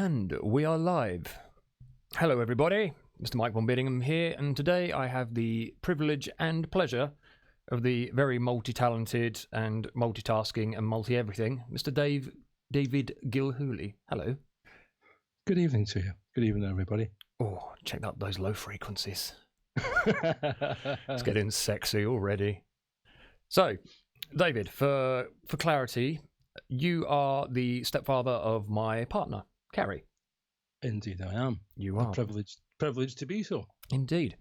And we are live. Hello everybody, Mr. Mike Vonbeardingham here, and today I have the privilege and pleasure of the very multi-talented and multitasking and multi-everything, Mr. David Gilhooly. Hello. Good evening to you. Good evening, everybody. Oh, check out those low frequencies. It's getting sexy already. So, David, for clarity, you are the stepfather of my partner, Carrie. Indeed, I am. You are. Privileged to be so. Indeed.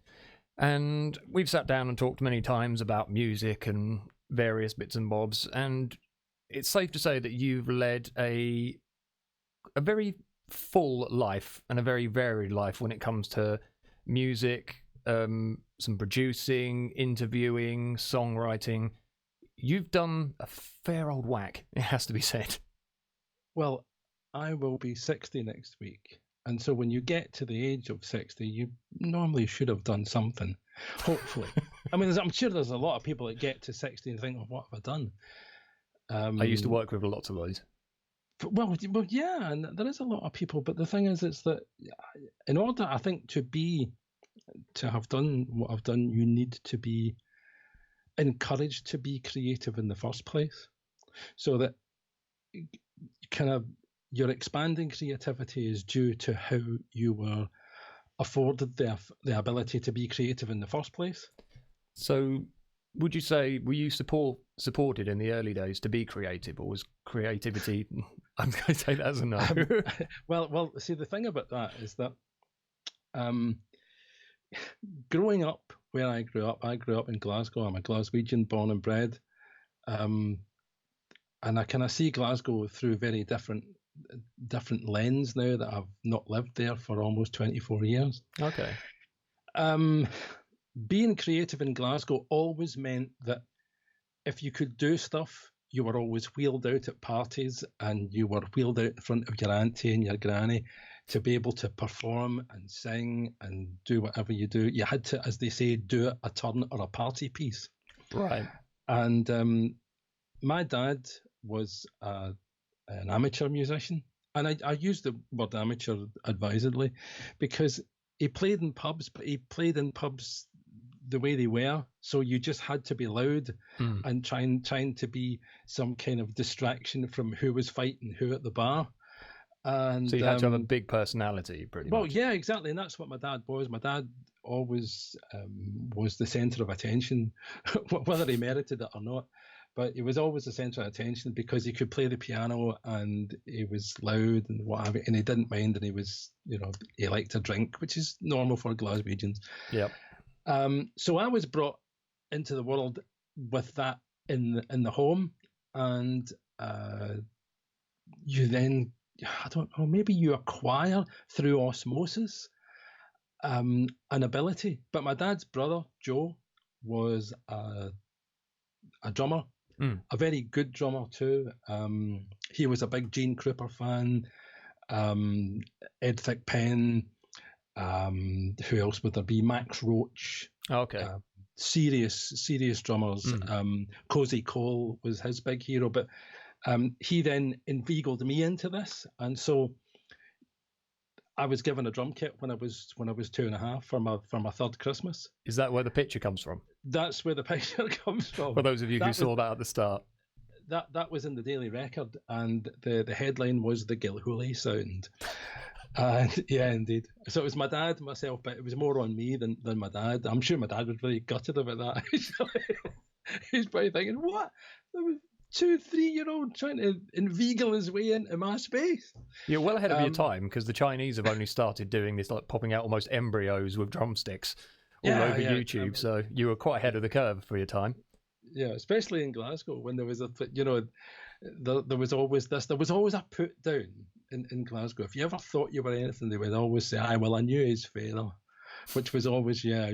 And we've sat down and talked many times about music and various bits and bobs, and it's safe to say that you've led a very full life and a very varied life when it comes to music, some producing, interviewing, songwriting. You've done a fair old whack, it has to be said. Well, I will be 60 next week. And so when you get to the age of 60, you normally should have done something, hopefully. I mean, I'm sure there's a lot of people that get to 60 and think, oh, what have I done? I used to work with lots of those. Well, yeah, and there is a lot of people. But the thing is, it's that in order, I think, to have done what I've done, you need to be encouraged to be creative in the first place, so that kind of your expanding creativity is due to how you were afforded the ability to be creative in the first place. So would you say, were you supported in the early days to be creative, or was creativity, I'm going to say that as a no? Well, see, the thing about that is that growing up where I grew up in Glasgow. I'm a Glaswegian, born and bred. And I kind of see Glasgow through very different lens now that I've not lived there for almost 24 years. Okay. Being creative in Glasgow always meant that if you could do stuff, you were always wheeled out at parties, and you were wheeled out in front of your auntie and your granny to be able to perform and sing and do whatever you do. You had to, as they say, do a turn or a party piece. Right. And my dad was an amateur musician. And I use the word amateur advisedly, because he played in pubs, but he played in pubs the way they were. So you just had to be loud and trying to be some kind of distraction from who was fighting who at the bar. And so you had to have a big personality, pretty much. Well, yeah, exactly. And that's what my dad was. My dad always was the centre of attention, whether he merited it or not. But he was always the centre of attention because he could play the piano and he was loud and what have you, and he didn't mind, and he was, he liked to drink, which is normal for Glaswegians. Yep. So I was brought into the world with that in the home, and you then, I don't know, maybe you acquire through osmosis an ability. But my dad's brother, Joe, was a drummer, a very good drummer too. He was a big Gene Krupa fan, Ed Thigpen, who else would there be? Max Roach. Okay. Serious drummers. Cozy Cole was his big hero, but he then inveigled me into this, and so I was given a drum kit when I was 2.5 for my third Christmas. Is that where the picture comes from? That's where the picture comes from. For those of you who saw that at the start. That was in the Daily Record, and the headline was the Gilhooly sound. And yeah, indeed. So it was my dad, myself, but it was more on me than my dad. I'm sure my dad was really gutted about that. He's probably thinking, what? There was 2-3-year-old trying to inveigle his way into my space. You're well ahead of your time, because the Chinese have only started doing this, like popping out almost embryos with drumsticks all over YouTube. So you were quite ahead of the curve for your time. Yeah, especially in Glasgow, when there was there was always this. There was always a put down in Glasgow. If you ever thought you were anything, they would always say, "Aye, well, I knew his father," which was always, I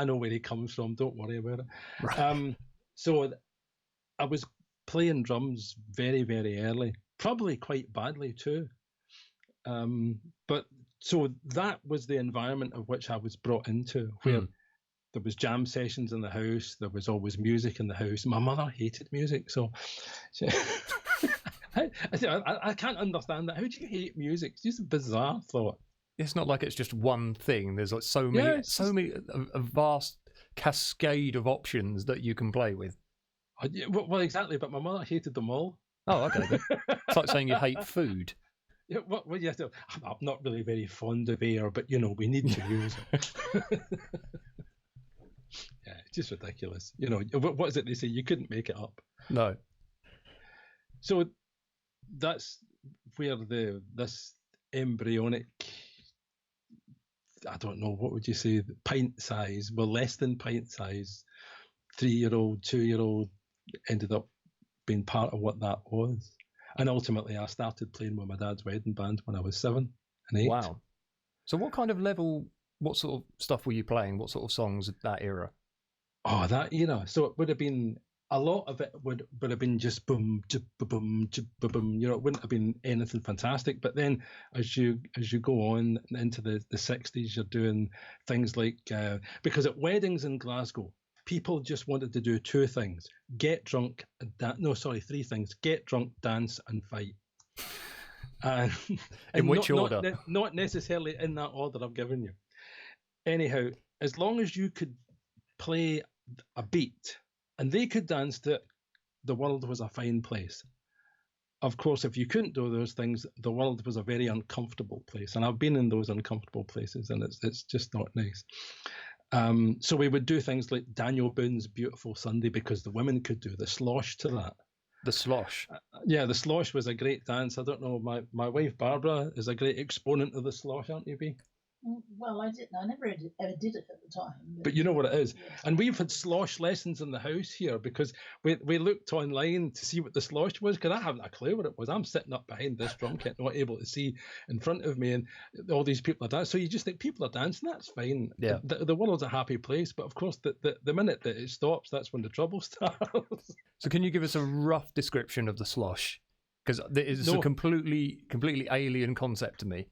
know where he comes from. Don't worry about it. Right. So I was playing drums very, very early, probably quite badly too. But so that was the environment of which I was brought into, where there was jam sessions in the house. There was always music in the house. My mother hated music, so I can't understand that. How do you hate music? It's just a bizarre thought. It's not like it's just one thing. There's like so Yeah, many, a vast cascade of options that you can play with. well, exactly. But my mother hated them all. Oh, okay then. It's like saying you hate food. Yeah, well, yes, I'm not really very fond of air, but we need to use it. Yeah, it's just ridiculous. What is it they say? You couldn't make it up. No. So that's where this embryonic, I don't know, what would you say, pint size, well, less than pint size, 3-year-old, 2-year-old ended up being part of what that was. And ultimately, I started playing with my dad's wedding band when I was 7 and 8. Wow. So what kind of level, what sort of stuff were you playing? What sort of songs at that era? Oh, that era. So it would have been, a lot of it would have been just boom, boom, boom. It wouldn't have been anything fantastic. But then as you go on into the 60s, you're doing things like, because at weddings in Glasgow, people just wanted to do 2 things: get drunk, three things: get drunk, dance, and fight. In which order? Not necessarily in that order I've given you. Anyhow, as long as you could play a beat and they could dance to it, the world was a fine place. Of course, if you couldn't do those things, the world was a very uncomfortable place. And I've been in those uncomfortable places, and it's just not nice. So we would do things like Daniel Boone's Beautiful Sunday, because the women could do the slosh to that. The slosh? Yeah, the slosh was a great dance. I don't know, my wife Barbara is a great exponent of the slosh, aren't you, Bea? Well, I never ever did it at the time. But you know what it is. Yes. And we've had slosh lessons in the house here because we looked online to see what the slosh was, because I haven't a clue what it was. I'm sitting up behind this drum kit, not able to see in front of me, and all these people are dancing. So you just think people are dancing, that's fine. Yeah. The world's a happy place. But of course, the minute that it stops, that's when the trouble starts. So can you give us a rough description of the slosh? Because it is a completely alien concept to me.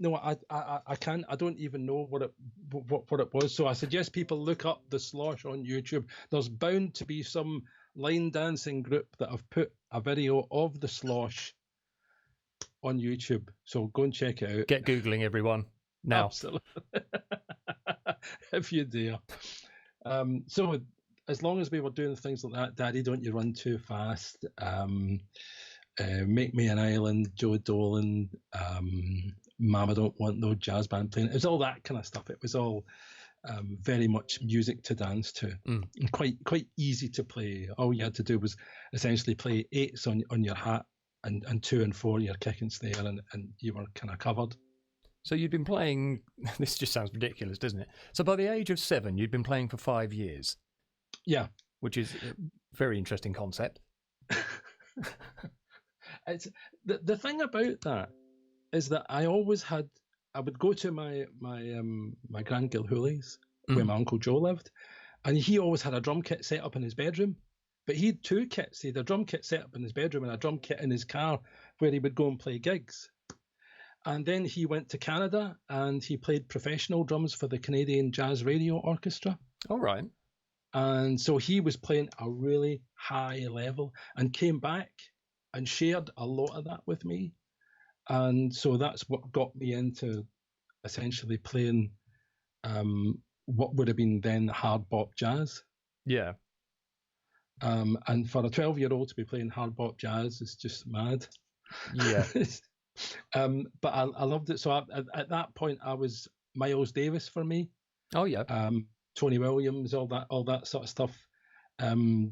No, I can't. I don't even know what it was. So I suggest people look up the slosh on YouTube. There's bound to be some line dancing group that have put a video of the slosh on YouTube. So go and check it out. Get Googling, everyone, now. Absolutely. If you dare. So as long as we were doing things like that, Daddy, Don't You Run Too Fast, Make Me an Island, Joe Dolan, Mama Don't Want No Jazz Band Playing. It was all that kind of stuff. It was all very much music to dance to, and quite easy to play. All you had to do was essentially play 8s on your hat, and 2 and 4 your kick and snare, and you were kind of covered. So you'd been playing, this just sounds ridiculous, doesn't it? So by the age of 7, you'd been playing for 5 years. Yeah. Which is a very interesting concept. It's the thing about that is that I would go to my Grand Gilhooly's where my Uncle Joe lived, and he always had a drum kit set up in his bedroom. But he had 2 kits. He had a drum kit set up in his bedroom and a drum kit in his car where he would go and play gigs. And then he went to Canada and he played professional drums for the Canadian Jazz Radio Orchestra. All right. And so he was playing a really high level and came back and shared a lot of that with me. And so that's what got me into essentially playing what would have been then hard bop jazz. Yeah. And for a 12-year-old to be playing hard bop jazz is just mad. Yeah. But I loved it. So at that point, I was Miles Davis for me. Oh, yeah. Tony Williams, all that sort of stuff. Who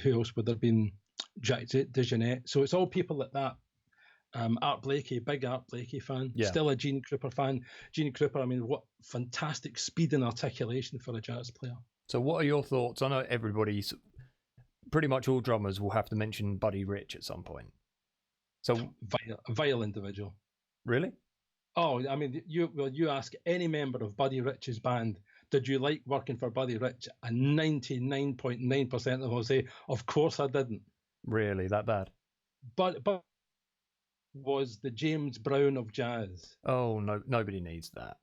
else would there have been? Jack DeJohnette. So it's all people like that. Art Blakey, big Art Blakey fan. Yeah. Still a Gene Krupa fan. Gene Krupa, I mean, what fantastic speed and articulation for a jazz player. So what are your thoughts? I know everybody's, pretty much all drummers will have to mention Buddy Rich at some point. So a vile individual. Really? Oh, I mean, you ask any member of Buddy Rich's band, did you like working for Buddy Rich? And 99.9% of them will say, of course I didn't. Really, that bad? But was the James Brown of jazz. Oh, no, nobody needs that.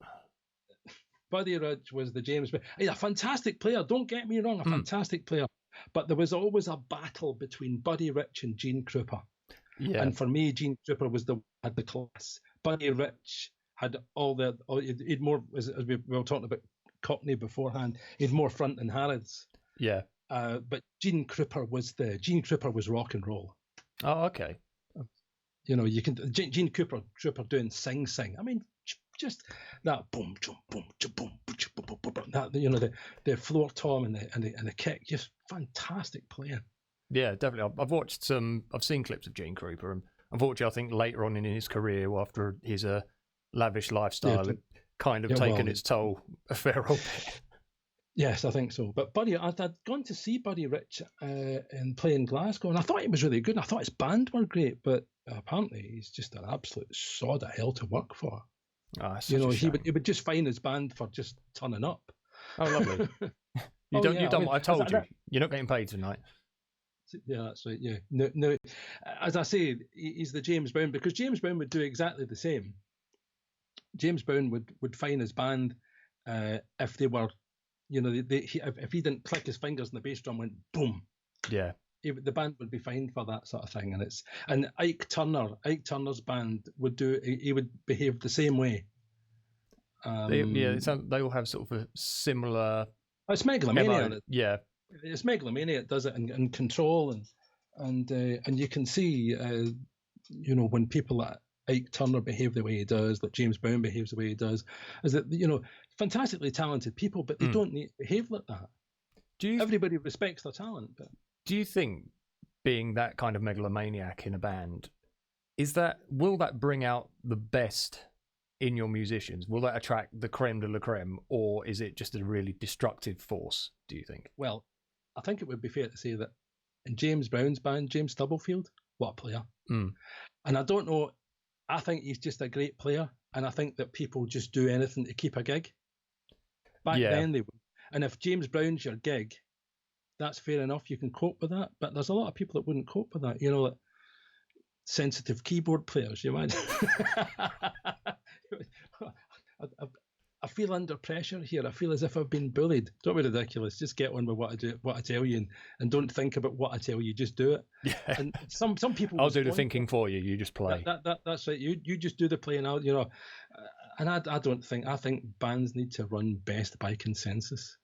Buddy Rich was the James Brown. He's a fantastic player, don't get me wrong, a fantastic player. But there was always a battle between Buddy Rich and Gene Krupa. Yeah. And for me, Gene Krupa had the class. Buddy Rich had he'd more, as we were talking about Cockney beforehand, he'd more front than Harrods. Yeah. But Gene Krupa was rock and roll. Oh, okay. You know, you can Gene Krupa doing Sing Sing. I mean, just that boom, boom, boom, boom, boom, that, you know, the floor tom and the kick, just fantastic player. Yeah, definitely. I've seen clips of Gene Krupa, and unfortunately, I think later on in his career, after his lavish lifestyle, it kind of taken its toll a fair old bit. Yes, I think so. But Buddy, I'd gone to see Buddy Rich and play in Glasgow, and I thought he was really good. And I thought his band were great, but apparently he's just an absolute sod of hell to work for. Oh, you know, he would just fine his band for just turning up. Oh, lovely. You've done what I told you. You're not getting paid tonight. Yeah, that's right. Yeah. No. As I say, he's the James Brown, because James Brown would do exactly the same. James Brown would fine his band if they were, you know, if he didn't click his fingers and the bass drum went boom. Yeah. The band would be fined for that sort of thing, and Ike Turner's band he would behave the same way. They all have sort of a similar. It's megalomania. Yeah, it's megalomania. It does it in control, and you can see, you know, when people like Ike Turner behave the way he does, that James Brown behaves the way he does, is that, you know, fantastically talented people, but they don't need to behave like that. Everybody respects their talent, but. Do you think being that kind of megalomaniac in a band, will that bring out the best in your musicians? Will that attract the creme de la creme, or is it just a really destructive force, do you think? Well, I think it would be fair to say that in James Brown's band, James Stubblefield, what a player. And I don't know, I think he's just a great player, and I think that people just do anything to keep a gig. Back then they would. And if James Brown's your gig, that's fair enough, you can cope with that, but there's a lot of people that wouldn't cope with that, you know, like sensitive keyboard players, you imagine. I feel under pressure here. I feel as if I've been bullied. Don't be ridiculous. Just get on with what I tell you, and don't think about what I tell you. Just do it. Yeah. And some people. I'll do the thinking for you. You just play. That's right. You just do the playing out. You know, and I think bands need to run best by consensus.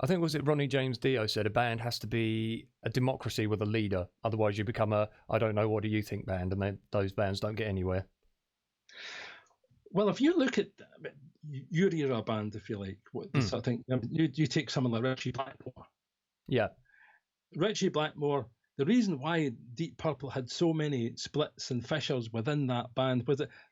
I think, was it Ronnie James Dio said, a band has to be a democracy with a leader. Otherwise, you become a I don't know, what do you think band, and those bands don't get anywhere. Well, if you look at your era band, if you like, I think you take someone like Richie Blackmore. Yeah. Richie Blackmore, the reason why Deep Purple had so many splits and fissures within that band,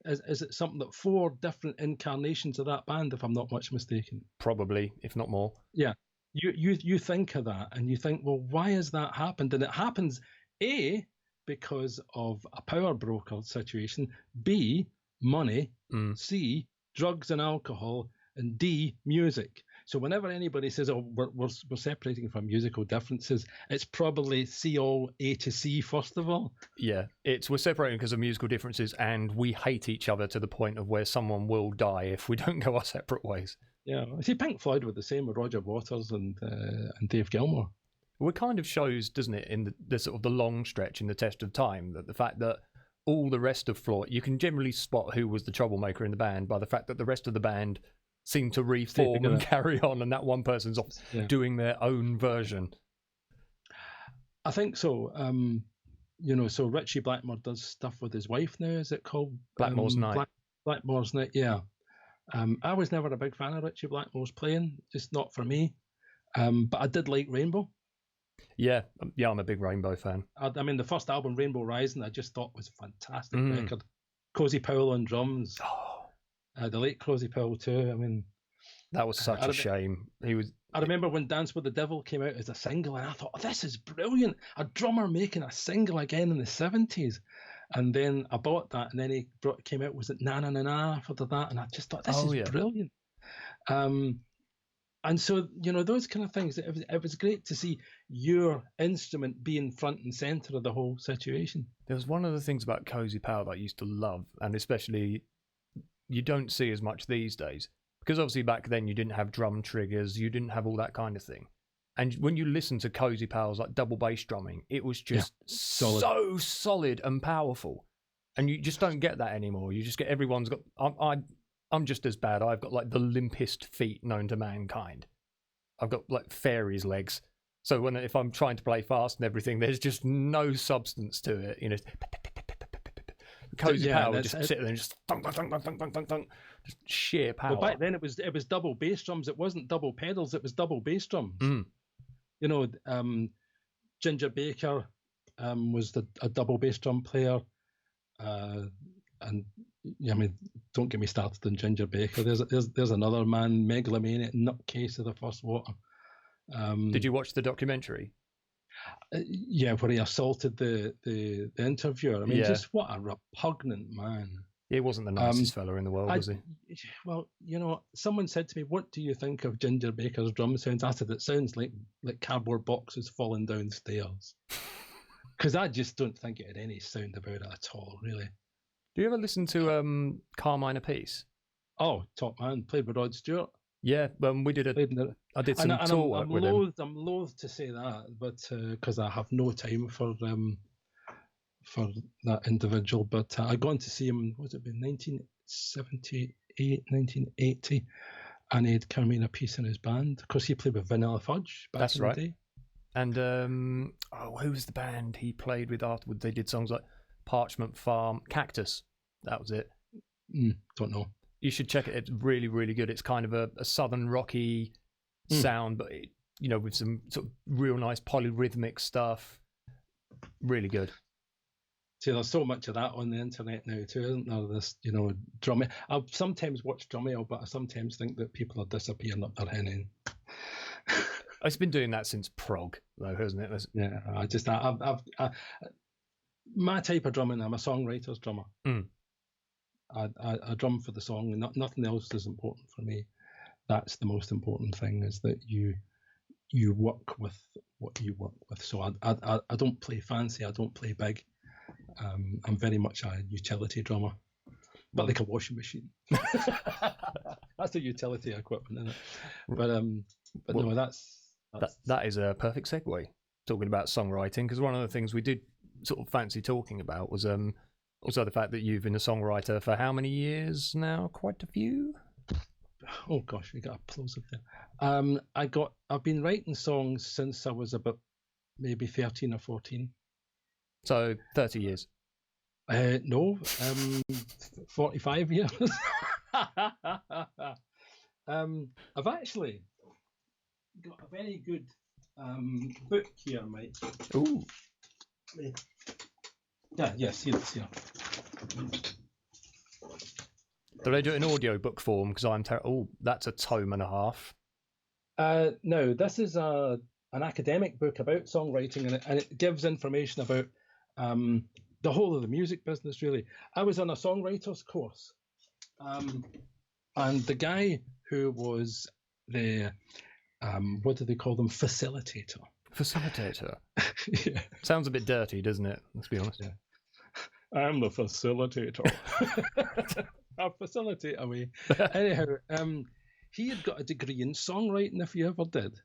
is it something that 4 different incarnations of that band, if I'm not much mistaken? Probably, if not more. Yeah. You think of that and you think, well, why has that happened? And it happens, A, because of a power broker situation, B, money, C, drugs and alcohol, and D, music. So whenever anybody says, oh, we're separating from musical differences, it's probably C, all A to C, first of all. Yeah, we're separating because of musical differences, and we hate each other to the point of where someone will die if we don't go our separate ways. Yeah, I see Pink Floyd were the same with Roger Waters and Dave Gilmour. Well, it kind of shows, doesn't it, in the sort of the long stretch in the test of time, that the fact that all the rest of Floyd, you can generally spot who was the troublemaker in the band by the fact that the rest of the band seem to reform and carry on, and that one person's off doing their own version. I think so. You know, so Richie Blackmore does stuff with his wife now. Is it called Blackmore's Night? Blackmore's Night, yeah. I was never a big fan of Richie Blackmore's playing, just not for me. But I did like Rainbow. Yeah, I'm a big Rainbow fan. I mean, the first album, Rainbow Rising, I just thought was a fantastic record. Cozy Powell on drums. The late Cozy Powell too. I mean, that was such a shame. I remember when Dance with the Devil came out as a single, and I thought, oh, this is brilliant. A drummer making a single again in the 70s. And then I bought that, and then he came out, was it Na Na Na Na after that? And I just thought, this is brilliant. And so, you know, those kind of things, it was great to see your instrument being front and centre of the whole situation. There was one of the things about Cozy Powell that I used to love, and especially you don't see as much these days, because obviously back then you didn't have drum triggers, you didn't have all that kind of thing. And when you listen to Cozy Powell's like double bass drumming, it was just so solid and powerful. And you just don't get that anymore. You just get everyone's got. I'm just as bad. I've got like the limpest feet known to mankind. I've got like fairies' legs. So if I'm trying to play fast and everything, there's just no substance to it. You know, Cozy Powell just sit there and just thunk, thunk, thunk, thunk, thunk, thunk, thunk, just sheer power. Well, back then it was double bass drums. It wasn't double pedals. It was double bass drums. You know, Ginger Baker was a double bass drum player, and I mean, don't get me started on Ginger Baker. There's another man, megalomaniac nutcase of the first water. Did you watch the documentary? Yeah, where he assaulted the interviewer. I mean, just what a repugnant man. He wasn't the nicest fella in the world, was he? Well, you know, someone said to me, "What do you think of Ginger Baker's drum sounds?" I said, "It sounds like cardboard boxes falling downstairs." Because I just don't think it had any sound about it at all, really. Do you ever listen to Carmine Apiece? Oh, top man, played with Rod Stewart. Yeah, we did I did some tour work with him. I'm loath to say that, but because I have no time for that individual. But I got to see him. Was it been 1978, 1980, and he had Carmine Apiece in his band. Of course, he played with Vanilla Fudge back in the day. And who was the band he played with afterwards? They did songs like Parchment Farm, Cactus. That was it. Don't know. You should check it. It's really, really good. It's kind of a southern rocky sound, but with some sort of real nice polyrhythmic stuff. Really good. See, there's so much of that on the internet now too, isn't there? This, drumming. I sometimes watch drumming, but I sometimes think that people are disappearing up their henning. It's been doing that since prog, though, hasn't it? Yeah, I've my type of drumming. I'm a songwriter's drummer. I drum for the song, and nothing else is important for me. That's the most important thing, is that you work with what you work with. So I don't play fancy. I don't play big. I'm very much a utility drummer, but like a washing machine. That's the utility equipment, isn't it? But no, that is a perfect segue. Talking about songwriting, because one of the things we did sort of fancy talking about was also the fact that you've been a songwriter for how many years now? Quite a few. Oh gosh, we got a plosive there. I've been writing songs since I was about maybe 13 or 14. So 30 years. No, 45 years. I've actually got a very good book here, Mike. Ooh. Yeah, see this here. Do they do it in audio book form? Because I'm oh, that's a tome and a half. No, this is an academic book about songwriting, and it gives information about the whole of the music business, really. I was on a songwriter's course, and the guy who was the, what do they call them, facilitator. Facilitator? Yeah. Sounds a bit dirty, doesn't it? Let's be honest. Yeah. I'm the facilitator. I'll facilitate away. Anyhow, he had got a degree in songwriting, if you ever did.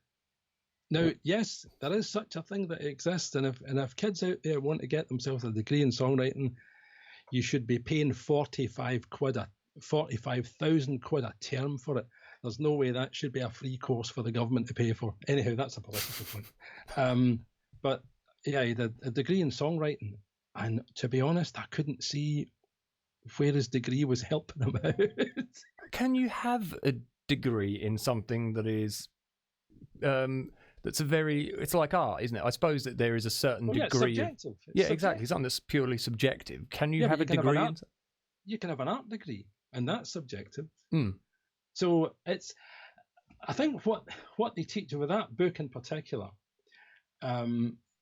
Now, yes, there is such a thing that exists, and if kids out there want to get themselves a degree in songwriting, you should be paying 45,000 quid a term for it. There's no way that should be a free course for the government to pay for. Anyhow, that's a political point. But yeah, he did a degree in songwriting, and to be honest, I couldn't see where his degree was helping him out. Can you have a degree in something that is it's like art, isn't it? I suppose that there is a certain degree. It's subjective. Exactly. Something that's purely subjective. Can you have a degree? You can have an art degree, and that's subjective. Mm. So I think what they teach you with that book in particular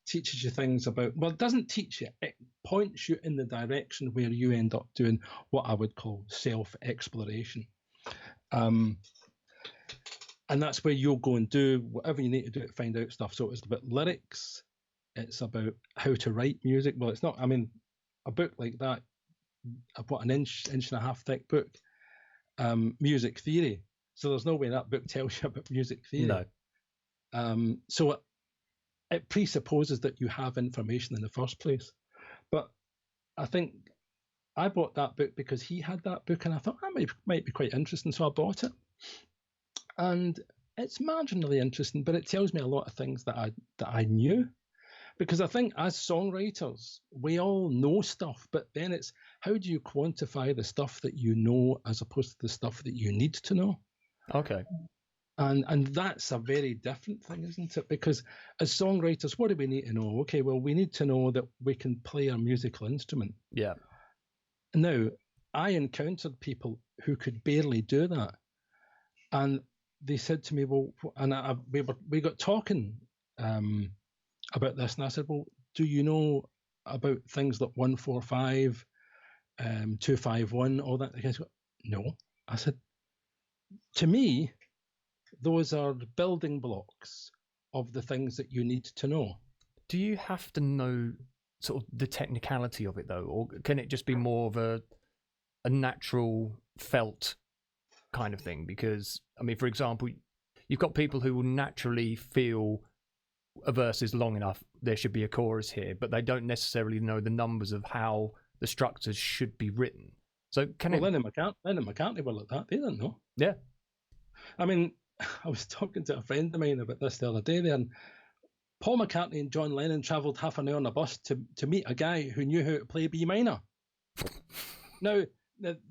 teaches you things about, well, it doesn't teach you, it points you in the direction where you end up doing what I would call self-exploration. And that's where you'll go and do whatever you need to do to find out stuff. So it's about lyrics, it's about how to write music. Well, it's not, I mean, a book like that, an inch and a half thick book, music theory. So there's no way that book tells you about music theory. No. So it presupposes that you have information in the first place. But I think I bought that book because he had that book, and I thought that might be quite interesting, so I bought it. And it's marginally interesting, but it tells me a lot of things that I knew. Because I think as songwriters, we all know stuff, but then it's how do you quantify the stuff that you know as opposed to the stuff that you need to know? Okay. And that's a very different thing, isn't it? Because as songwriters, what do we need to know? Okay, well, we need to know that we can play a musical instrument. Yeah. Now, I encountered people who could barely do that. And they said to me, well, and we got talking about this, and I said, well, do you know about things like 145, 251, all that? The guys go, no. I said, to me, those are building blocks of the things that you need to know. Do you have to know sort of the technicality of it though, or can it just be more of a natural felt kind of thing? Because I mean, for example, you've got people who will naturally feel a verse is long enough, there should be a chorus here, but they don't necessarily know the numbers of how the structures should be written. So Lennon McCartney were like that. They didn't know. Yeah. I mean, I was talking to a friend of mine about this the other day there, and Paul McCartney and John Lennon travelled half an hour on a bus to meet a guy who knew how to play B minor. Now,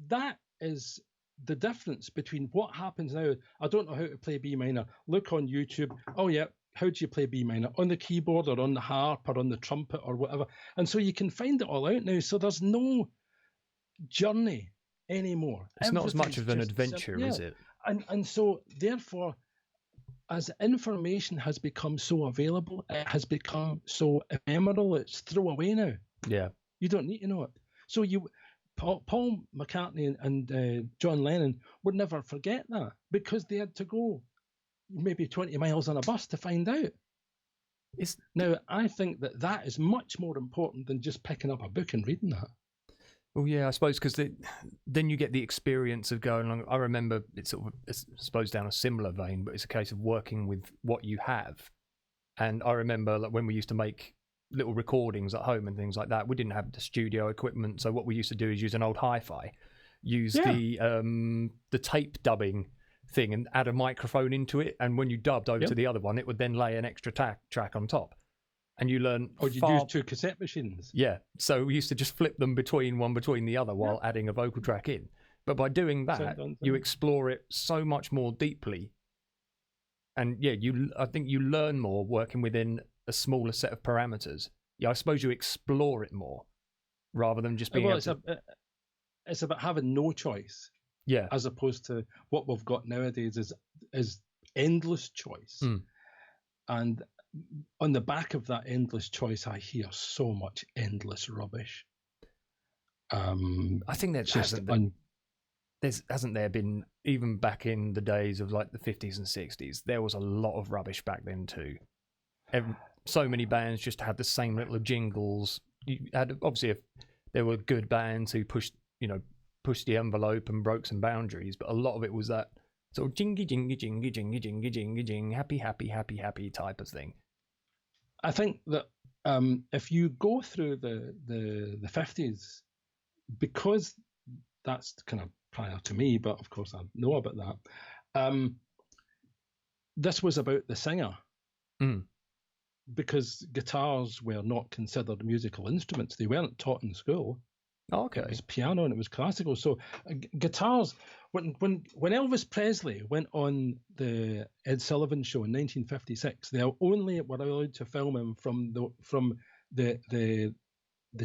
that is the difference between what happens now. I don't know how to play B minor. Look on YouTube. Oh, yeah. How do you play B minor? On the keyboard or on the harp or on the trumpet or whatever. And so you can find it all out now. So there's no journey anymore. It's not as much of an adventure, is it? And so, therefore, as information has become so available, it has become so ephemeral, it's throwaway now. Yeah. You don't need to know it. So Paul McCartney and John Lennon would never forget that because they had to go maybe 20 miles on a bus to find out. Now, I think that is much more important than just picking up a book and reading that. Well, yeah, I suppose because then you get the experience of going along. I remember it's sort of, I suppose, down a similar vein, but it's a case of working with what you have. And I remember like when we used to make little recordings at home and things like that, we didn't have the studio equipment. So what we used to do is use an old hi-fi, use the tape dubbing thing and add a microphone into it. And when you dubbed over to the other one, it would then lay an extra track on top. And you learn. Or you use two cassette machines. Yeah. So we used to just flip them between the other while adding a vocal track in. But by doing that, you explore it so much more deeply. And yeah, I think you learn more working within a smaller set of parameters. Yeah, I suppose you explore it more rather than just being it's about having no choice. Yeah. As opposed to what we've got nowadays is endless choice. And on the back of that endless choice, I hear so much endless rubbish. I think hasn't there been, even back in the days of like the 50s and 60s, there was a lot of rubbish back then too. So many bands just had the same little jingles. You had obviously there were good bands who pushed the envelope and broke some boundaries, but a lot of it was that sort of jingy jingy jingy jingy jingy jingy jing happy happy happy happy type of thing. I think that if you go through the 50s, because that's kind of prior to me, but of course I know about that. This was about the singer. Because guitars were not considered musical instruments. They weren't taught in school. Oh, okay. It was piano and it was classical. So guitars, when Elvis Presley went on the Ed Sullivan Show in 1956, they only were allowed to film him from the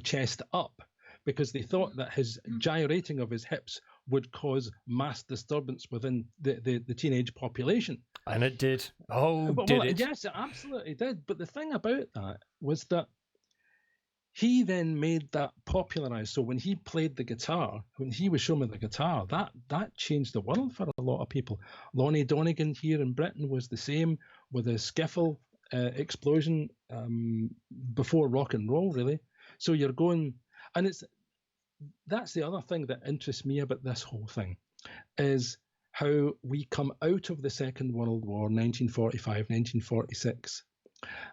chest up, because they thought that his gyrating of his hips would cause mass disturbance within the teenage population. And it did. It? Yes, it absolutely did. But the thing about that was that he then made that popularized. So when he played the guitar, when he was showing me the guitar, that changed the world for a lot of people. Lonnie Donegan here in Britain was the same, with a skiffle explosion before rock and roll, really. So you're going, and that's the other thing that interests me about this whole thing, is how we come out of the Second World War, 1945, 1946,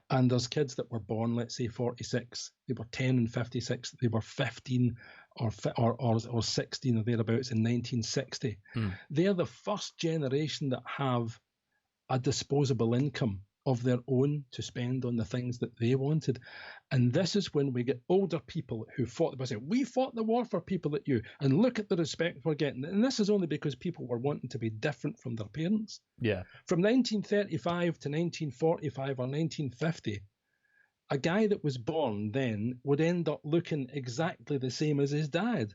and there's kids that were born, let's say 46, they were 10 and 56, they were 15 or 16 or thereabouts in 1960. They're the first generation that have a disposable income of their own to spend on the things that they wanted. And this is when we get older people who fought the war. We fought the war for people like you, and look at the respect we're getting. And this is only because people were wanting to be different from their parents. Yeah. From 1935 to 1945 or 1950, a guy that was born then would end up looking exactly the same as his dad,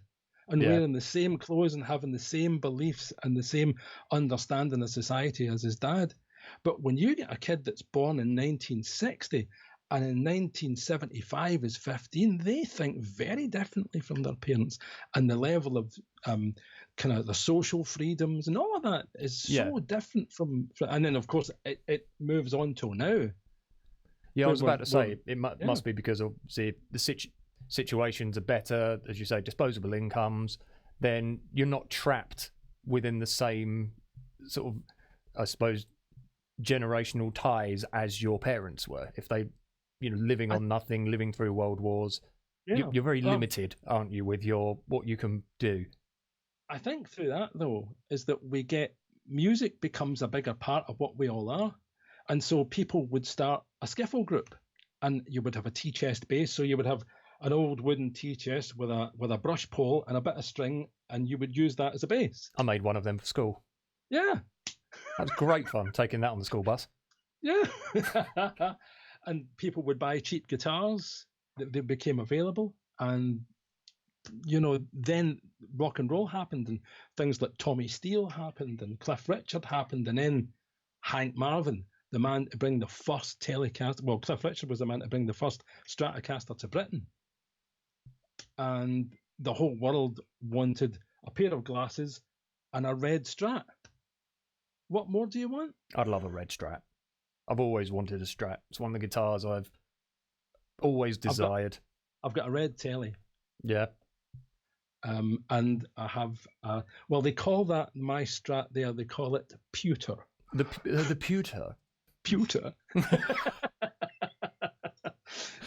and wearing the same clothes and having the same beliefs and the same understanding of society as his dad. But when you get a kid that's born in 1960 and in 1975 is 15, they think very differently from their parents. And the level of kind of the social freedoms and all of that is so different from, and then of course it moves on till now. Yeah, I was about to say, it must be because of the situations are better, as you say, disposable incomes, then you're not trapped within the same sort of, I suppose, generational ties as your parents were. If they, living on nothing, living through world wars, you're very limited, aren't you, with what you can do? I think through that, though, is that music becomes a bigger part of what we all are. And so people would start a skiffle group, and you would have a tea chest bass. So you would have an old wooden tea chest with a brush pole and a bit of string, and you would use that as a bass. I made one of them for school. Yeah. That was great fun, taking that on the school bus. Yeah. And people would buy cheap guitars that they became available. And, then rock and roll happened, and things like Tommy Steele happened, and Cliff Richard happened, and then Hank Marvin, the man to bring the first Telecaster. Well, Cliff Richard was the man to bring the first Stratocaster to Britain. And the whole world wanted a pair of glasses and a red Strat. What more do you want? I'd love a red Strat. I've always wanted a Strat. It's one of the guitars I've always desired. I've got a red Telly. Yeah. And I have, they call that my Strat there, they call it pewter. The pewter? Pewter.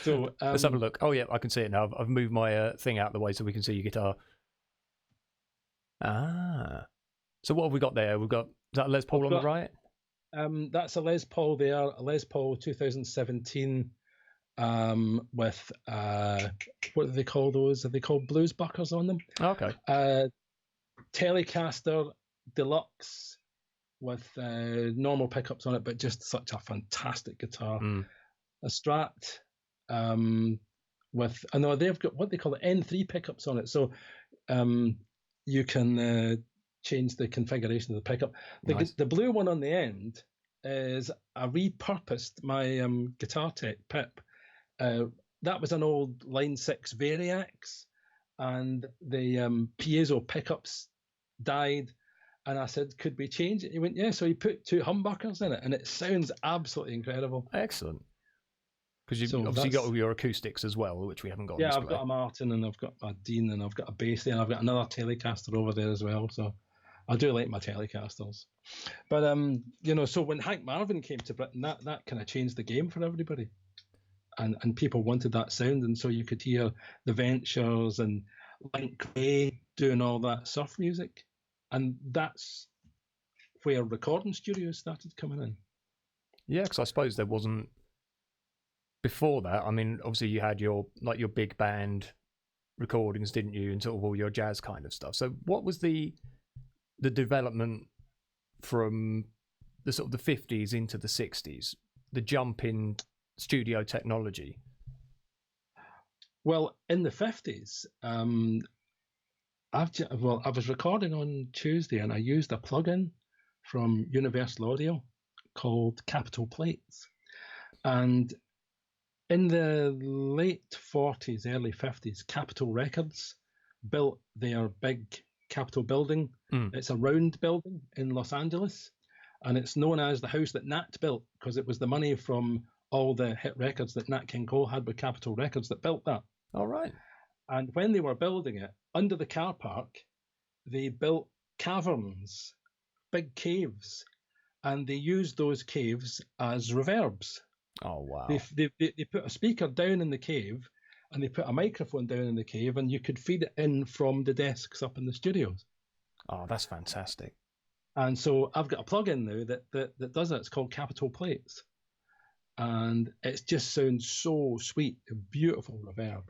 So let's have a look. Oh yeah, I can see it now. I've moved my thing out of the way so we can see your guitar. Ah. So what have we got there? Is that a Les Paul on the right? That's a Les Paul there, a Les Paul 2017 with what do they call those? Are they called blues buckers on them? Okay. Telecaster Deluxe with normal pickups on it, but just such a fantastic guitar. A Strat with, they've got what they call the N3 pickups on it, so you can change the configuration of the pickup. The blue one on the end is I repurposed my Guitar Tech Pip. That was an old Line 6 Variax, and the piezo pickups died, and I said, could we change it? He went, yeah, so he put 2 humbuckers in it, and it sounds absolutely incredible. Excellent. Because you've obviously got all your acoustics as well, which we haven't got. Yeah, I've got a Martin, and I've got a Dean, and I've got a bass there, and I've got another Telecaster over there as well, so I do like my Telecasters. But, so when Hank Marvin came to Britain, that kind of changed the game for everybody. And people wanted that sound, and so you could hear the Ventures and Link Ray doing all that surf music. And that's where recording studios started coming in. Yeah, because I suppose there wasn't... Before that, I mean, obviously you had your big band recordings, didn't you, and sort of all your jazz kind of stuff. So what was the development from the sort of the 50s into the 60s, the jump in studio technology? Well, in the 50s, I was recording on Tuesday, and I used a plugin from Universal Audio called Capitol Plates. And in the late 40s, early 50s, Capitol Records built their big Capitol building. It's a round building in Los Angeles, and it's known as the house that Nat built, because it was the money from all the hit records that Nat King Cole had with Capitol Records that built that. All right. And when they were building it, under the car park, they built caverns big caves, and they used those caves as reverbs. Oh wow. They put a speaker down in the cave, and they put a microphone down in the cave, and you could feed it in from the desks up in the studios. Oh, that's fantastic. And so I've got a plug-in now that does it. It's called Capital Plates. And it just sounds so sweet, a beautiful reverb.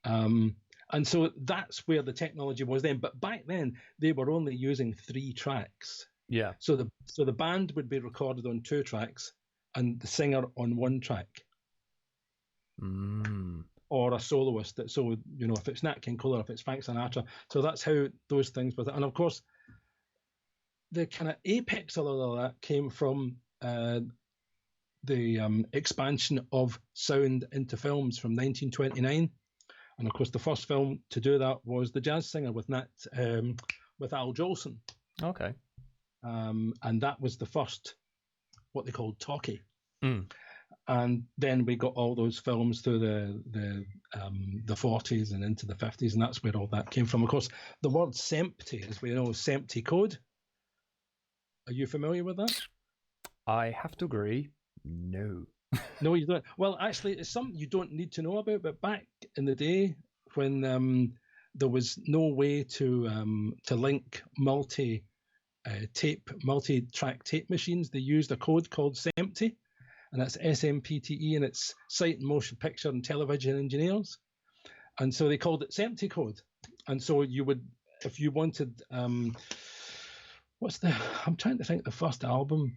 And so that's where the technology was then. But back then, they were only using 3 tracks. Yeah. So the band would be recorded on 2 tracks and the singer on 1 track. Or a soloist. So, if it's Nat King Cole or if it's Frank Sinatra. So that's how those things were. And of course, the kind of apex of all of that came from the expansion of sound into films from 1929, and of course the first film to do that was The Jazz Singer with Al Jolson. Okay. And that was the first, what they called talkie. And then we got all those films through the 40s and into the 50s, and that's where all that came from. Of course, the word SEMPTE, as we know, SEMPTE code. Are you familiar with that? I have to agree. No. No, you don't. Well, actually, it's something you don't need to know about. But back in the day, when there was no way to link multi-track tape machines, they used a code called SEMPTE, and that's SMPTE, and it's Sight and Motion Picture and Television Engineers. And so they called it SEMPTE code. And so you would, if you wanted, I'm trying to think the first album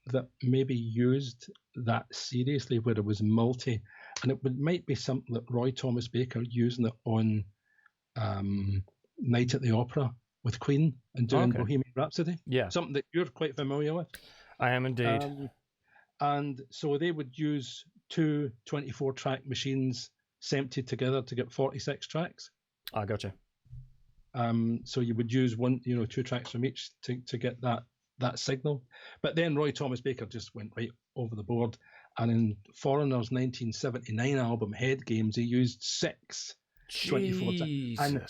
that maybe used that seriously, where it was multi, and it might be something that Roy Thomas Baker using it on Night at the Opera with Queen and doing Bohemian Rhapsody. Yeah. Something that you're quite familiar with. I am indeed. And so they would use 2 24-track machines SEMPTEd together to get 46 tracks. I gotcha. So you would use 2 tracks from each to get that signal. But then Roy Thomas Baker just went right over the board, and in Foreigner's 1979 album Head Games, he used 6 24 tracks. And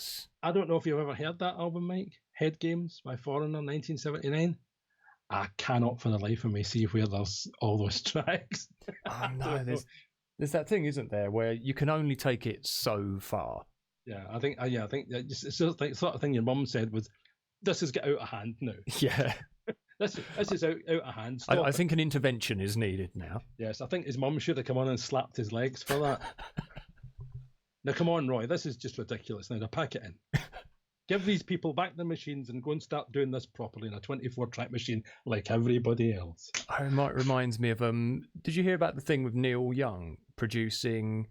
I don't know if you've ever heard that album, Mike, Head Games by Foreigner 1979. I cannot for the life of me see where there's all those tracks. Oh no, there's that thing, isn't there, where you can only take it so far. Yeah, I think it's sort of thing your mum said was, this has got out of hand now. Yeah. This is out of hand. I think an intervention is needed now. Yes, I think his mum should have come on and slapped his legs for that. Now, come on, Roy, this is just ridiculous. Now, pack it in. Give these people back the machines and go and start doing this properly in a 24-track machine like everybody else. It reminds me of, did you hear about the thing with Neil Young producing,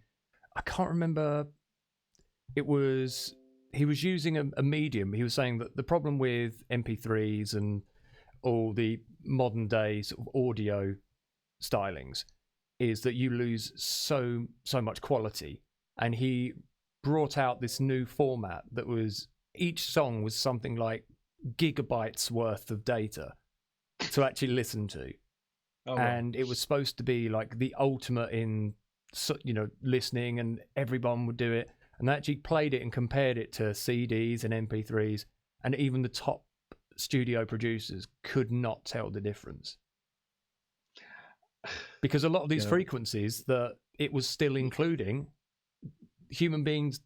I can't remember, he was using a medium. He was saying that the problem with MP3s and all the modern day sort of audio stylings is that you lose so much quality. And he brought out this new format that was, each song was something like gigabytes worth of data to actually listen to. And it was supposed to be like the ultimate in, listening, and everyone would do it. And they actually played it and compared it to CDs and MP3s, and even the top studio producers could not tell the difference. Because a lot of these frequencies that it was still including, human beings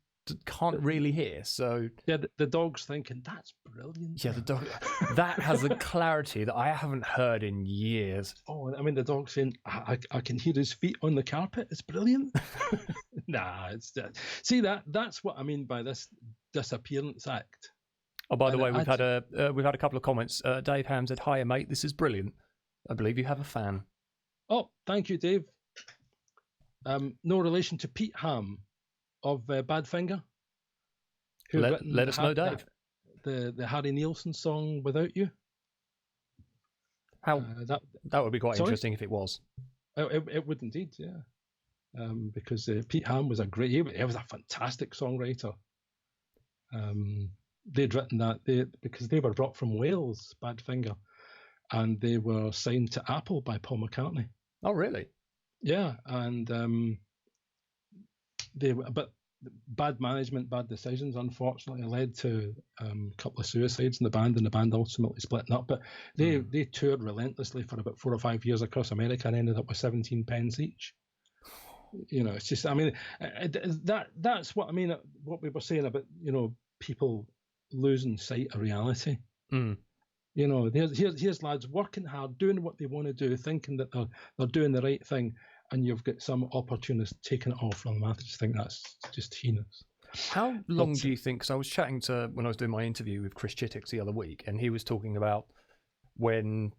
can't really hear. So yeah, the dog's thinking, that's brilliant. Yeah, the dog, that has a clarity that I haven't heard in years. Oh, I mean, the dog's saying, I can hear his feet on the carpet. It's brilliant. Nah, it's see that's what I mean by this disappearance act. Oh, by the way, we've had a couple of comments. Dave Ham said, "Hiya, mate. This is brilliant. I believe you have a fan." Oh, thank you, Dave. No relation to Pete Ham of Badfinger. Let us know, Dave. The Harry Nilsson song "Without You." How that would be quite interesting if it was. It would indeed, yeah. Because Pete Ham was he was a fantastic songwriter. They'd written that because they were brought from Wales, Badfinger, and they were signed to Apple by Paul McCartney. Oh, really? Yeah, and but bad management, bad decisions, unfortunately, led to a couple of suicides in the band, and the band ultimately splitting up. But they toured relentlessly for about 4 or 5 years across America and ended up with 17 pence each. It's just, I mean, that's what I mean. What we were saying about, people losing sight of reality. Here's lads working hard, doing what they want to do, thinking that they're doing the right thing, and you've got some opportunist taking it off from them. I just think that's just heinous. How long do you think? Because I was chatting when I was doing my interview with Chris Chittix the other week, and he was talking about when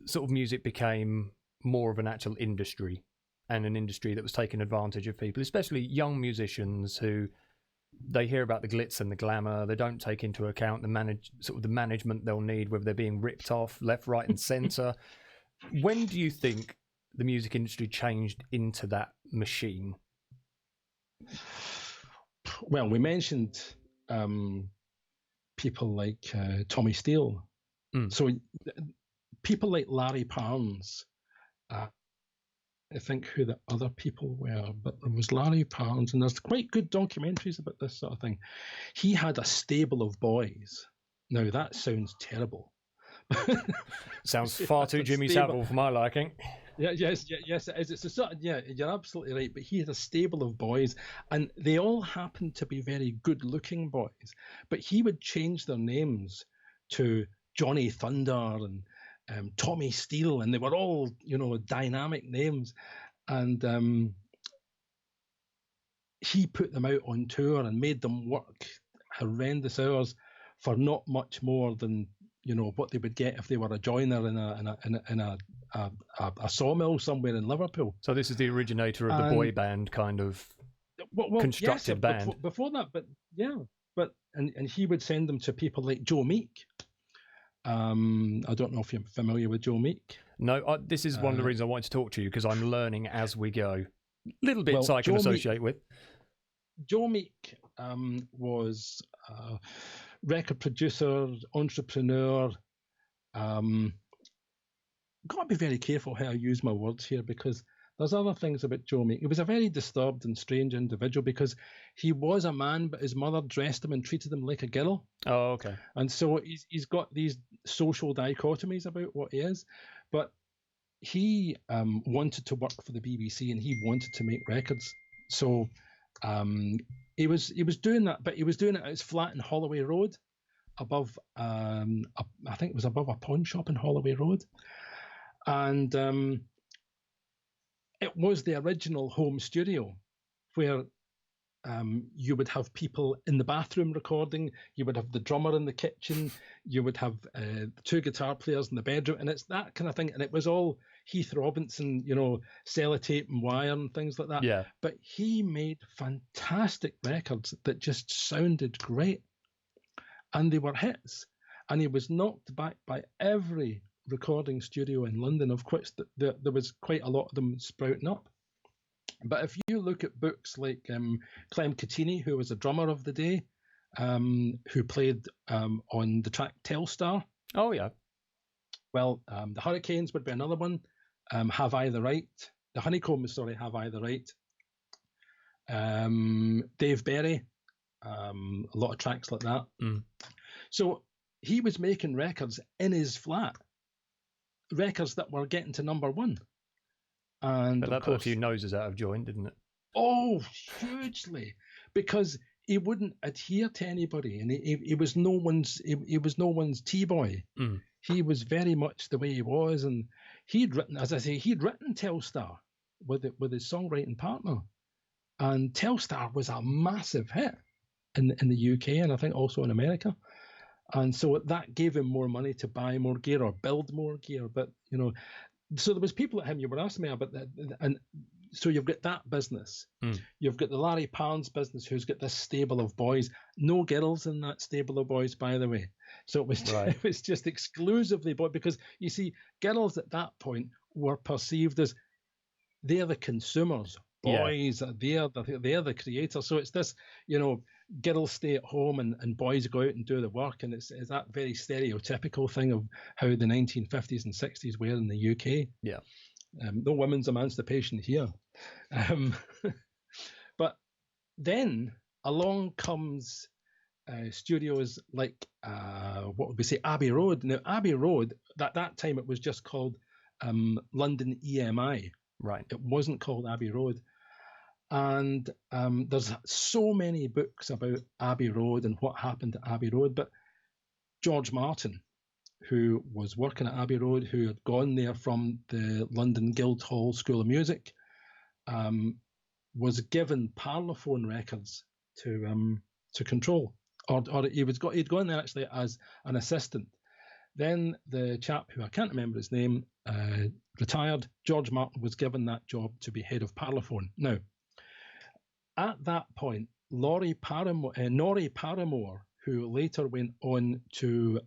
sort of music became more of an actual industry, and an industry that was taking advantage of people, especially young musicians who they hear about the glitz and the glamour. They don't take into account the management they'll need, whether they're being ripped off left, right, and centre. When do you think the music industry changed into that machine? Well, we mentioned people like Tommy Steele. So people like Larry Parnes. I think who the other people were, but there was Larry Parnes, and there's quite good documentaries about this sort of thing. He had a stable of boys. Now that sounds terrible. Sounds far too Jimmy Savile for my liking. Yes, it is. It's a sort of, you're absolutely right. But he had a stable of boys, and they all happened to be very good-looking boys. But he would change their names to Johnny Thunder and Tommy Steele, and they were all, dynamic names. And he put them out on tour and made them work horrendous hours for not much more than what they would get if they were a joiner in a sawmill somewhere in Liverpool. So this is the originator of the boy band kind of constructed band. Before that, and he would send them to people like Joe Meek. I don't know if you're familiar with Joe Meek. No, this is one of the reasons I wanted to talk to you, because I'm learning as we go. Little bits I can associate with. Joe Meek was a record producer, entrepreneur. Got to be very careful how I use my words here, because there's other things about Joe Meek. He was a very disturbed and strange individual, because he was a man, but his mother dressed him and treated him like a girl. Oh, okay. And so he's got these social dichotomies about what he is. But he wanted to work for the BBC, and he wanted to make records. So he was doing that, but he was doing it at his flat in Holloway Road, above I think it was above a pawn shop in Holloway Road. And it was the original home studio, where you would have people in the bathroom recording, you would have the drummer in the kitchen, you would have 2 guitar players in the bedroom, and it's that kind of thing. And it was all Heath Robinson, sellotape and wire and things like that. Yeah. But he made fantastic records that just sounded great, and they were hits. And he was knocked back by every recording studio in London. Of course, there was quite a lot of them sprouting up. But if you look at books like Clem Cattini, who was a drummer of the day, who played on the track Telstar. Oh, yeah. Well, the Hurricanes would be another one. Have I the Right? The Honeycombs, Have I the Right? Dave Berry, a lot of tracks like that. So he was making records in his flat, records that were getting to number 1. And but that put a few noses out of joint, didn't it? Oh, hugely, because he wouldn't adhere to anybody, and he was no one's T-boy. He was very much the way he was, and he'd written Telstar with his songwriting partner, and Telstar was a massive hit in the UK, and I think also in America. And so that gave him more money to buy more gear or build more gear. But so there was people like him. You were asking me about that, and so you've got that business. You've got the Larry Parnes business, who's got this stable of boys. No girls in that stable of boys, by the way. So it was it was just exclusively boys, because you see, girls at that point were perceived as they're the consumers. Boys, they're the creators. So it's this, girls stay at home and boys go out and do the work, and it's that very stereotypical thing of how the 1950s and 60s were in the UK. Yeah. No women's emancipation here. But then along comes studios like what would we say, Abbey Road. Now, Abbey Road, at that time, it was just called London EMI. Right. It wasn't called Abbey Road. And there's so many books about Abbey Road and what happened at Abbey Road. But George Martin, who was working at Abbey Road, who had gone there from the London Guildhall School of Music, was given Parlophone records to control, or he'd gone there actually as an assistant. Then the chap, who I can't remember his name, retired. George Martin was given that job to be head of Parlophone. Now, at that point, Norrie Paramore, who later went on to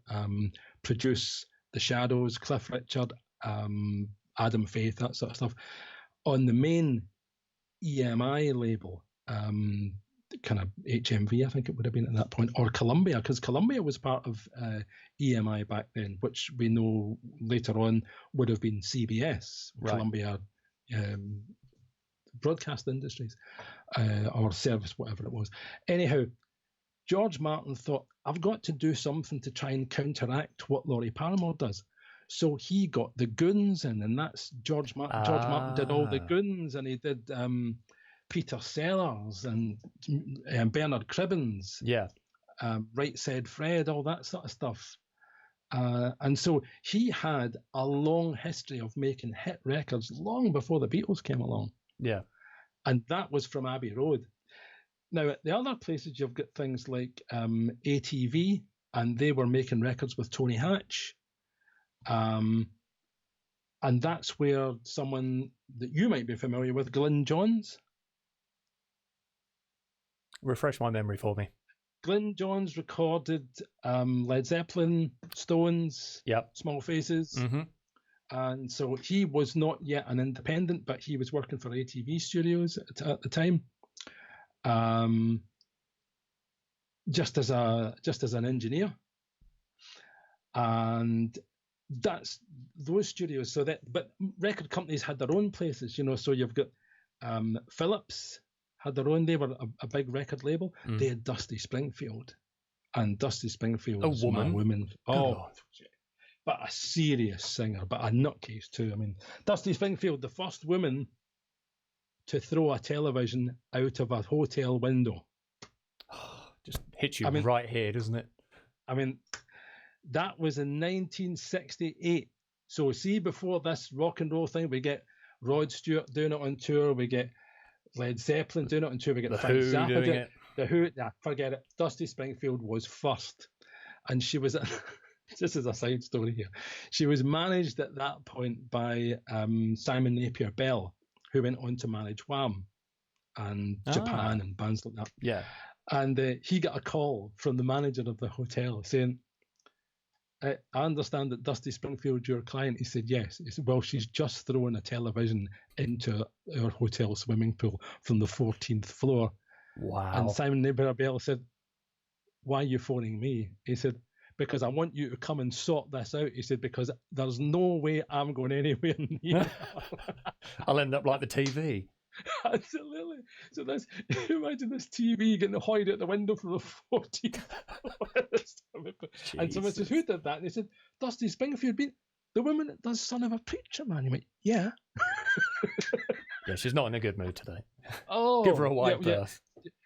produce The Shadows, Cliff Richard, Adam Faith, that sort of stuff, on the main EMI label, kind of HMV, I think it would have been at that point, or Columbia, because Columbia was part of EMI back then, which we know later on would have been CBS, right. Columbia Broadcast Industries, or Service, whatever it was. Anyhow, George Martin thought, I've got to do something to try and counteract what Norrie Paramore does. So he got the Goons in, and that's George Martin. George Martin did all the Goons, and he did Peter Sellers and Bernard Cribbins. Yeah. Right Said Fred, all that sort of stuff. And so he had a long history of making hit records long before the Beatles came along. Yeah. And that was from Abbey Road. Now, at the other places, you've got things like ATV, and they were making records with Tony Hatch. And that's where someone that you might be familiar with, Glyn Johns. Refresh my memory for me. Glyn Johns recorded Led Zeppelin, Stones, yep. Small Faces. Mm-hmm. And so he was not yet an independent, but he was working for ATV Studios at the time. Just as an engineer. And that's those studios. So that, but record companies had their own places, you know. So you've got Philips had their own. They were a big record label. They had Dusty Springfield, and Dusty Springfield was a woman. Oh, but a serious singer, but a nutcase too. I mean, Dusty Springfield, the first woman to throw a television out of a hotel window. Just hits you right here, doesn't it? I mean, that was in 1968. So see, before this rock and roll thing, we get Rod Stewart doing it on tour. We get Led Zeppelin doing it on tour. We get Frank Zappa doing it. The Who, forget it. Dusty Springfield was first. And she was, this is a side story here. She was managed at that point by Simon Napier Bell, who went on to manage Wham and Japan and bands like that. Yeah. And he got a call from the manager of the hotel saying, I understand that Dusty Springfield's your client. He said, yes. He said, well, she's just thrown a television into our hotel swimming pool from the 14th floor. Wow. And Simon Napier Bell said, why are you phoning me? He said, because I want you to come and sort this out. He said, because there's no way I'm going anywhere near. I'll end up like the TV. Absolutely. So that's, imagine this TV getting hoid out the window from the 14th floor. And someone says, who did that? And they said, Dusty Springfield, the woman that does Son of a Preacher Man. You went, yeah. Yeah, she's not in a good mood today. Oh, give her a wide berth.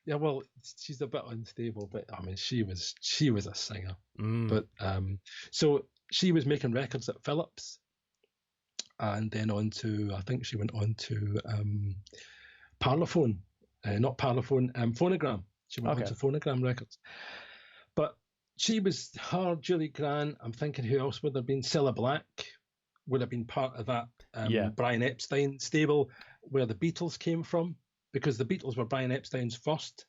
Yeah, well, she's a bit unstable, but I mean, she was a singer. But so she was making records at Philips. And then on to, I think she went on to Parlophone, not Parlophone, Phonogram. She went on to Phonogram Records. But she was her, Julie Grant, I'm thinking who else would have been? Cilla Black would have been part of that Brian Epstein stable where the Beatles came from, because the Beatles were Brian Epstein's first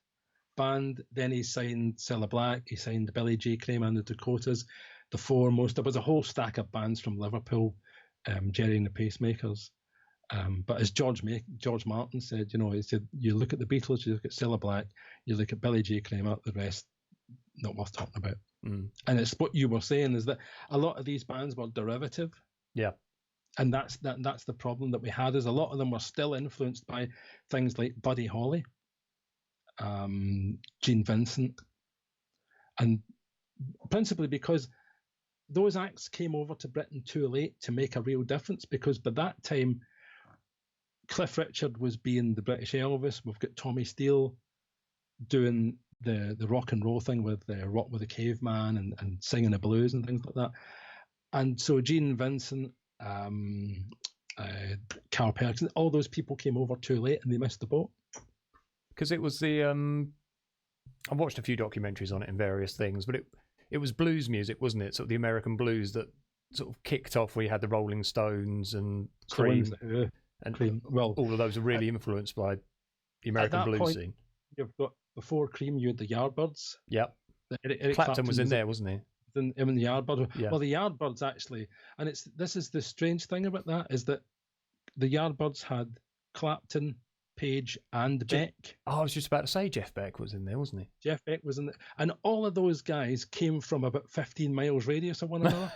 band. Then he signed Cilla Black, he signed Billy J. Kramer and the Dakotas, the Foremost. There was a whole stack of bands from Liverpool. Jerry and the Pacemakers. But as George Martin said, you know, he said, you look at the Beatles, you look at Cilla Black, you look at Billy J. Kramer, the rest, not worth talking about. And it's what you were saying, is that a lot of these bands were derivative. Yeah. And that's the problem that we had, is a lot of them were still influenced by things like Buddy Holly. Gene Vincent, and principally because those acts came over to Britain too late to make a real difference, because by that time Cliff Richard was being the British Elvis. We've got Tommy Steele doing the rock and roll thing with Rock with the Caveman and singing the blues and things like that. And so Gene Vincent, Carl Perkins, all those people came over too late and they missed the boat. Because it was the I watched a few documentaries on it and various things, but it was blues music, wasn't it? Sort of the American blues that sort of kicked off. We had the Rolling Stones and Cream, and Cream. Well, all of those are really influenced by the American blues point, scene. You've got before Cream, you had the Yardbirds. Yep. Eric Clapton was in there, wasn't he? In the Yardbirds. Yeah. Well, the Yardbirds actually, and this is the strange thing about that, is that the Yardbirds had Clapton, Page, and Beck. Oh, I was just about to say Jeff Beck was in there, wasn't he? Jeff Beck was in there, and all of those guys came from about 15 miles radius of one another.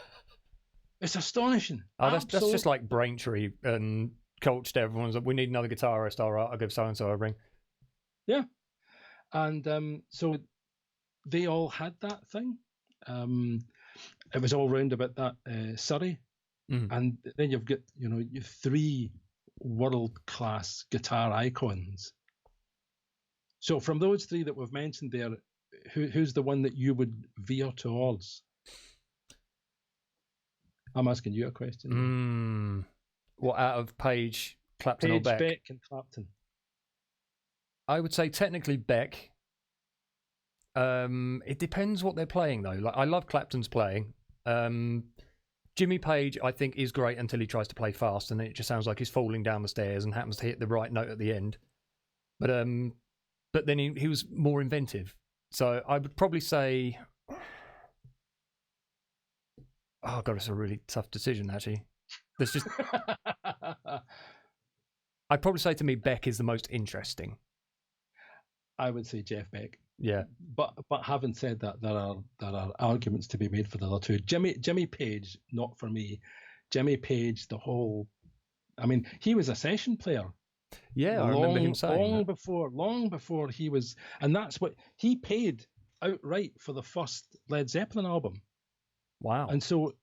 It's astonishing. Oh, that's just like Braintree and Colchester. Everyone's like, we need another guitarist. All right, I'll give so and so a ring. Yeah, and so they all had that thing. It was all round about that Surrey, and then you've got you've 3 world-class guitar icons. So from those 3 that we've mentioned there, who's the one that you would veer towards? I'm asking you a question. What, out of Page, Clapton, or Beck? Beck and Clapton. I would say technically Beck. It depends what they're playing, though. Like, I love Clapton's playing. Jimmy Page, I think, is great until he tries to play fast, and it just sounds like he's falling down the stairs and happens to hit the right note at the end. But then he was more inventive. So I would probably say, oh god, it's a really tough decision actually. There's just, I'd probably say to me Beck is the most interesting. I would say Jeff Beck. Yeah, but having said that, there are arguments to be made for the other 2. Jimmy Page, not for me. Jimmy Page, I mean, he was a session player. Yeah, I remember him saying long before he was, and that's what he paid outright for the first Led Zeppelin album. Wow! And so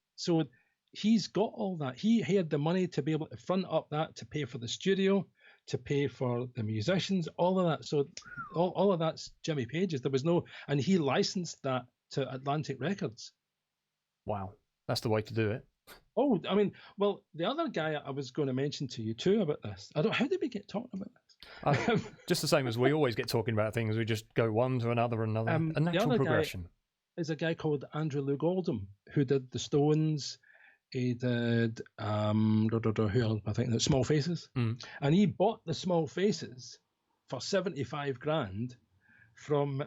he's got all that. He had the money to be able to front up that, to pay for the studio, to pay for the musicians, all of that. So all of that's Jimmy Page's. There was no, and he licensed that to Atlantic Records. Wow, that's the way to do it. Oh, I mean, well, the other guy I was going to mention to you too about this. How did we get talking about this? Just the same as we always get talking about things. We just go one to another. A natural progression. Is a guy called Andrew Loog Oldham who did the Stones. He did who else? I think the Small Faces, and he bought the Small Faces for 75 grand from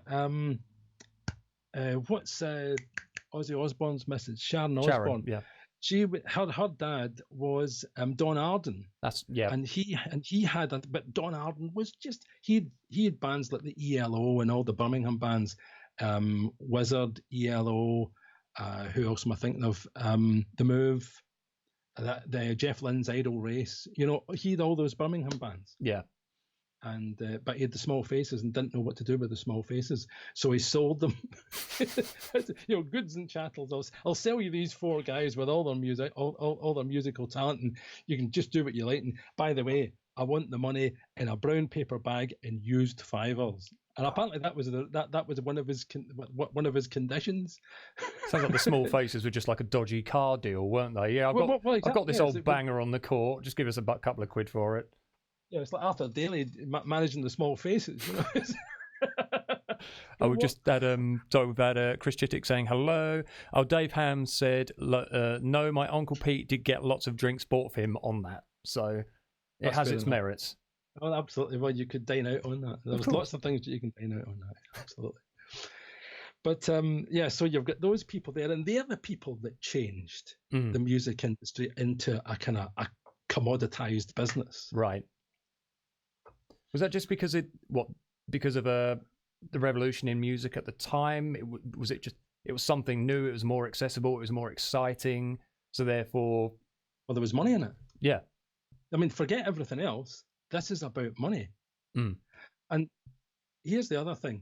what's Ozzy Osbourne's missus, Sharon Osbourne. Yeah, her dad was Don Arden. And he had but Don Arden was just he had bands like the ELO and all the Birmingham bands, Wizard, ELO. Who else am I thinking of? The Move, the Jeff Lynne's Idle Race. He had all those Birmingham bands. Yeah. And but he had the Small Faces and didn't know what to do with the Small Faces, so he sold them. Goods and chattels. I'll sell you these 4 guys with all their music, all their musical talent, and you can just do what you like. And by the way, I want the money in a brown paper bag and used fivers. And apparently that was one of his conditions. Sounds like the Small Faces were just like a dodgy car deal, weren't they? Yeah, I've got this old banger on the court. Just give us a couple of quid for it. Yeah, it's like Arthur Daly managing the Small Faces. We've just had we've had Chris Chittick saying hello. Oh, Dave Ham said no. My Uncle Pete did get lots of drinks bought for him on that, so it has its merits. Oh, absolutely. Well, you could dine out on that. There's lots of things that you can dine out on that. Absolutely. But so you've got those people there, and they're the people that changed the music industry into a kind of a commoditized business. Right. Was that just because of the revolution in music at the time? It was something new. It was more accessible. It was more exciting. So therefore, well, there was money in it. Yeah. I mean, forget everything else. This is about money. And here's the other thing.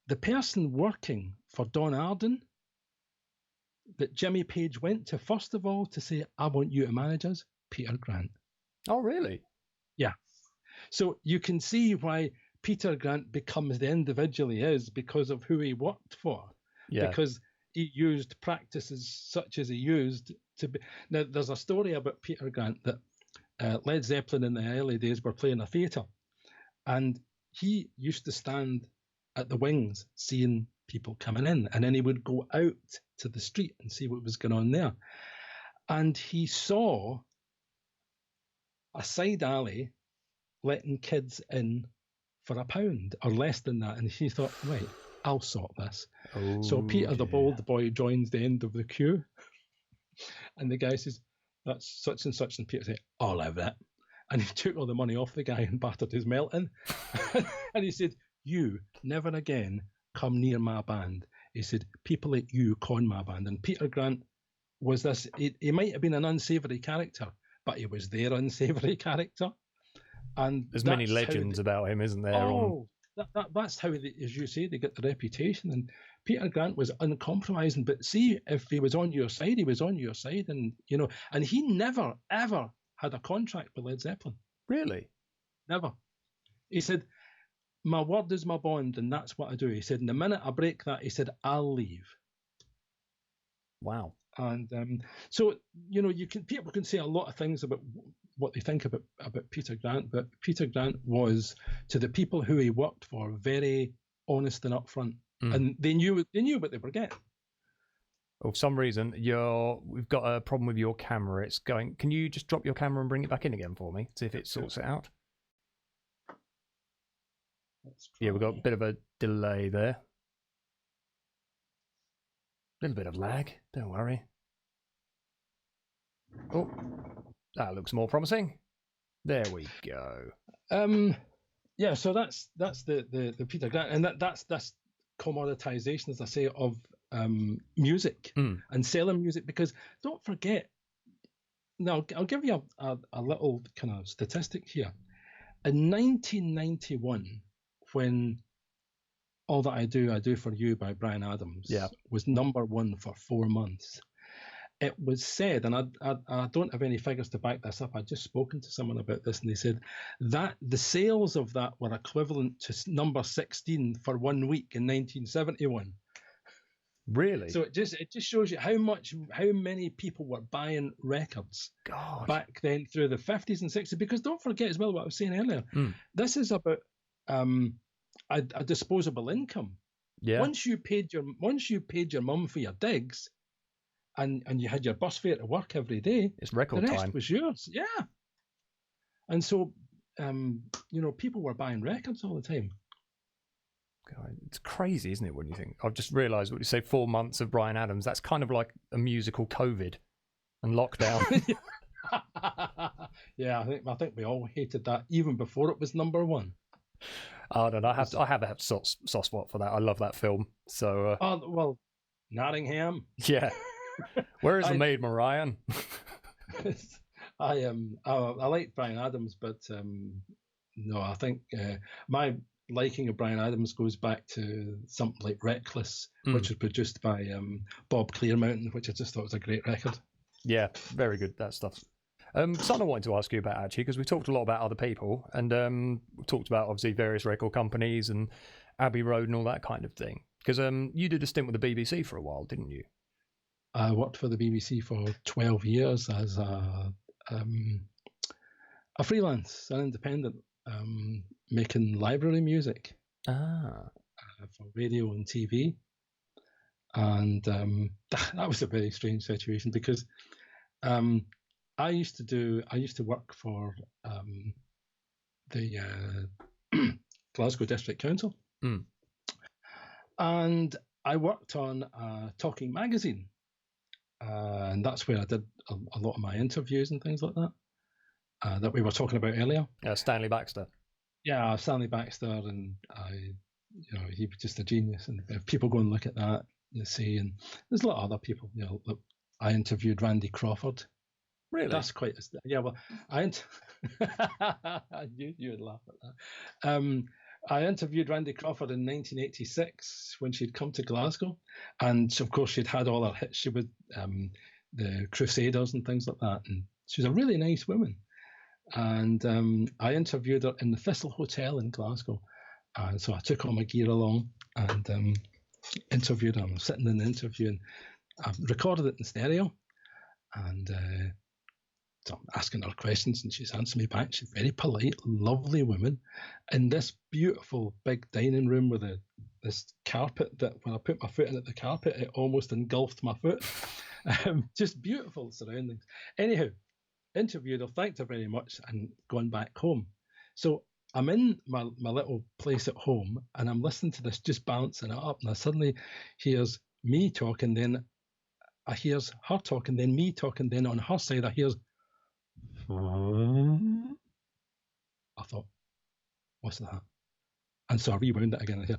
The person working for Don Arden that Jimmy Page went to first of all to say, I want you to manage us, Peter Grant. Oh, really? Yeah. So you can see why Peter Grant becomes the individual he is because of who he worked for. Yeah. Because he used practices such as he used to be. Now, there's a story about Peter Grant that Led Zeppelin in the early days were playing a theatre, and he used to stand at the wings seeing people coming in, and then he would go out to the street and see what was going on there. And he saw a side alley letting kids in for £1 or less than that, and he thought, right, I'll sort this. Oh, So Peter, the dear. bold boy, joins the end of the queue, and the guy says, that's such and such, and Peter said, I'll have that. And he took all the money off the guy and battered his melt in. And he said, you never again come near my band. He said, people like you con my band. And Peter Grant was this, he might have been an unsavoury character, but he was their unsavoury character. And there's many legends about him, isn't there? Oh, that's how, as you say, they get the reputation. And Peter Grant was uncompromising. But see, if he was on your side, he was on your side. And, you know, and he never, ever had a contract with Led Zeppelin. Really? Never. He said, my word is my bond, and that's what I do. He said, in the minute I break that, he said, I'll leave. Wow. And so, you know, people can say a lot of things about what they think about Peter Grant, but Peter Grant was, to the people who he worked for, very honest and upfront, and they knew what they were getting. Well, for some reason, we've got a problem with your camera. It's going. Can you just drop your camera and bring it back in again for me? See if it sorts it out. Yeah, we've got a bit of a delay there. A little bit of lag. Don't worry. Oh, that looks more promising. There we go. Yeah, so that's the Peter Grant, and that's commoditization, as I say, of music and selling music. Because don't forget, now I'll give you a little kind of statistic here. In 1991, when All That I Do for You by Bryan Adams was #1 for 4 months, it was said, and I don't have any figures to back this up, I'd just spoken to someone about this, and they said that the sales of that were equivalent to number 16 for 1 week in 1971. Really? So it just shows you how many people were buying records back then through the 50s and 60s. Because don't forget as well what I was saying earlier, this is about a disposable income. Yeah. Once you paid your mum for your digs, and you had your bus fare to work every day, it's record the rest time. was yours. Yeah. And so people were buying records all the time. God, it's crazy, isn't it, when you think? I've just realised what you say, 4 months of Bryan Adams. That's kind of like a musical COVID and lockdown. Yeah, I think we all hated that even before it was #1. I don't know. I have a soft spot for that. I love that film. So. Well, Nottingham. Yeah. Where is the maid, Marion? I like Bryan Adams, but no, I think my liking of Bryan Adams goes back to something like Reckless, which was produced by Bob Clearmountain, which I just thought was a great record. Yeah, very good, that stuff. Something I wanted to ask you about, actually, because we talked a lot about other people, and we talked about, obviously, various record companies and Abbey Road and all that kind of thing. Because you did a stint with the BBC for a while, didn't you? I worked for the BBC for 12 years as a freelance, an independent, making library music for radio and TV. And that was a very strange situation because I used to work for the Glasgow District Council, and I worked on a talking magazine, and that's where I did a lot of my interviews and things like that that we were talking about earlier. Stanley Baxter. Yeah, Stanley Baxter, and he was just a genius. And if people go and look at that, you see, and there's a lot of other people. Look, I interviewed Randy Crawford. Really? That's quite. Yeah, well, I knew you would laugh at that. I interviewed Randy Crawford in 1986 when she'd come to Glasgow, and of course she'd had all her hits. She was the Crusaders and things like that, and she was a really nice woman. And I interviewed her in the Thistle Hotel in Glasgow, and so I took all my gear along and interviewed her. I was sitting in the interview, and I recorded it in stereo, and so I'm asking her questions, and she's answering me back. She's very polite, lovely woman, in this beautiful big dining room with this carpet that when I put my foot in it, the carpet, it almost engulfed my foot. Just beautiful surroundings. Anyhow, interviewed her, thanked her very much, and gone back home. So I'm in my little place at home, and I'm listening to this, just bouncing it up, and I suddenly hears me talking, then I hears her talking, then me talking, then on her side I hears. I thought, what's that? And so I rewound it again. I hear.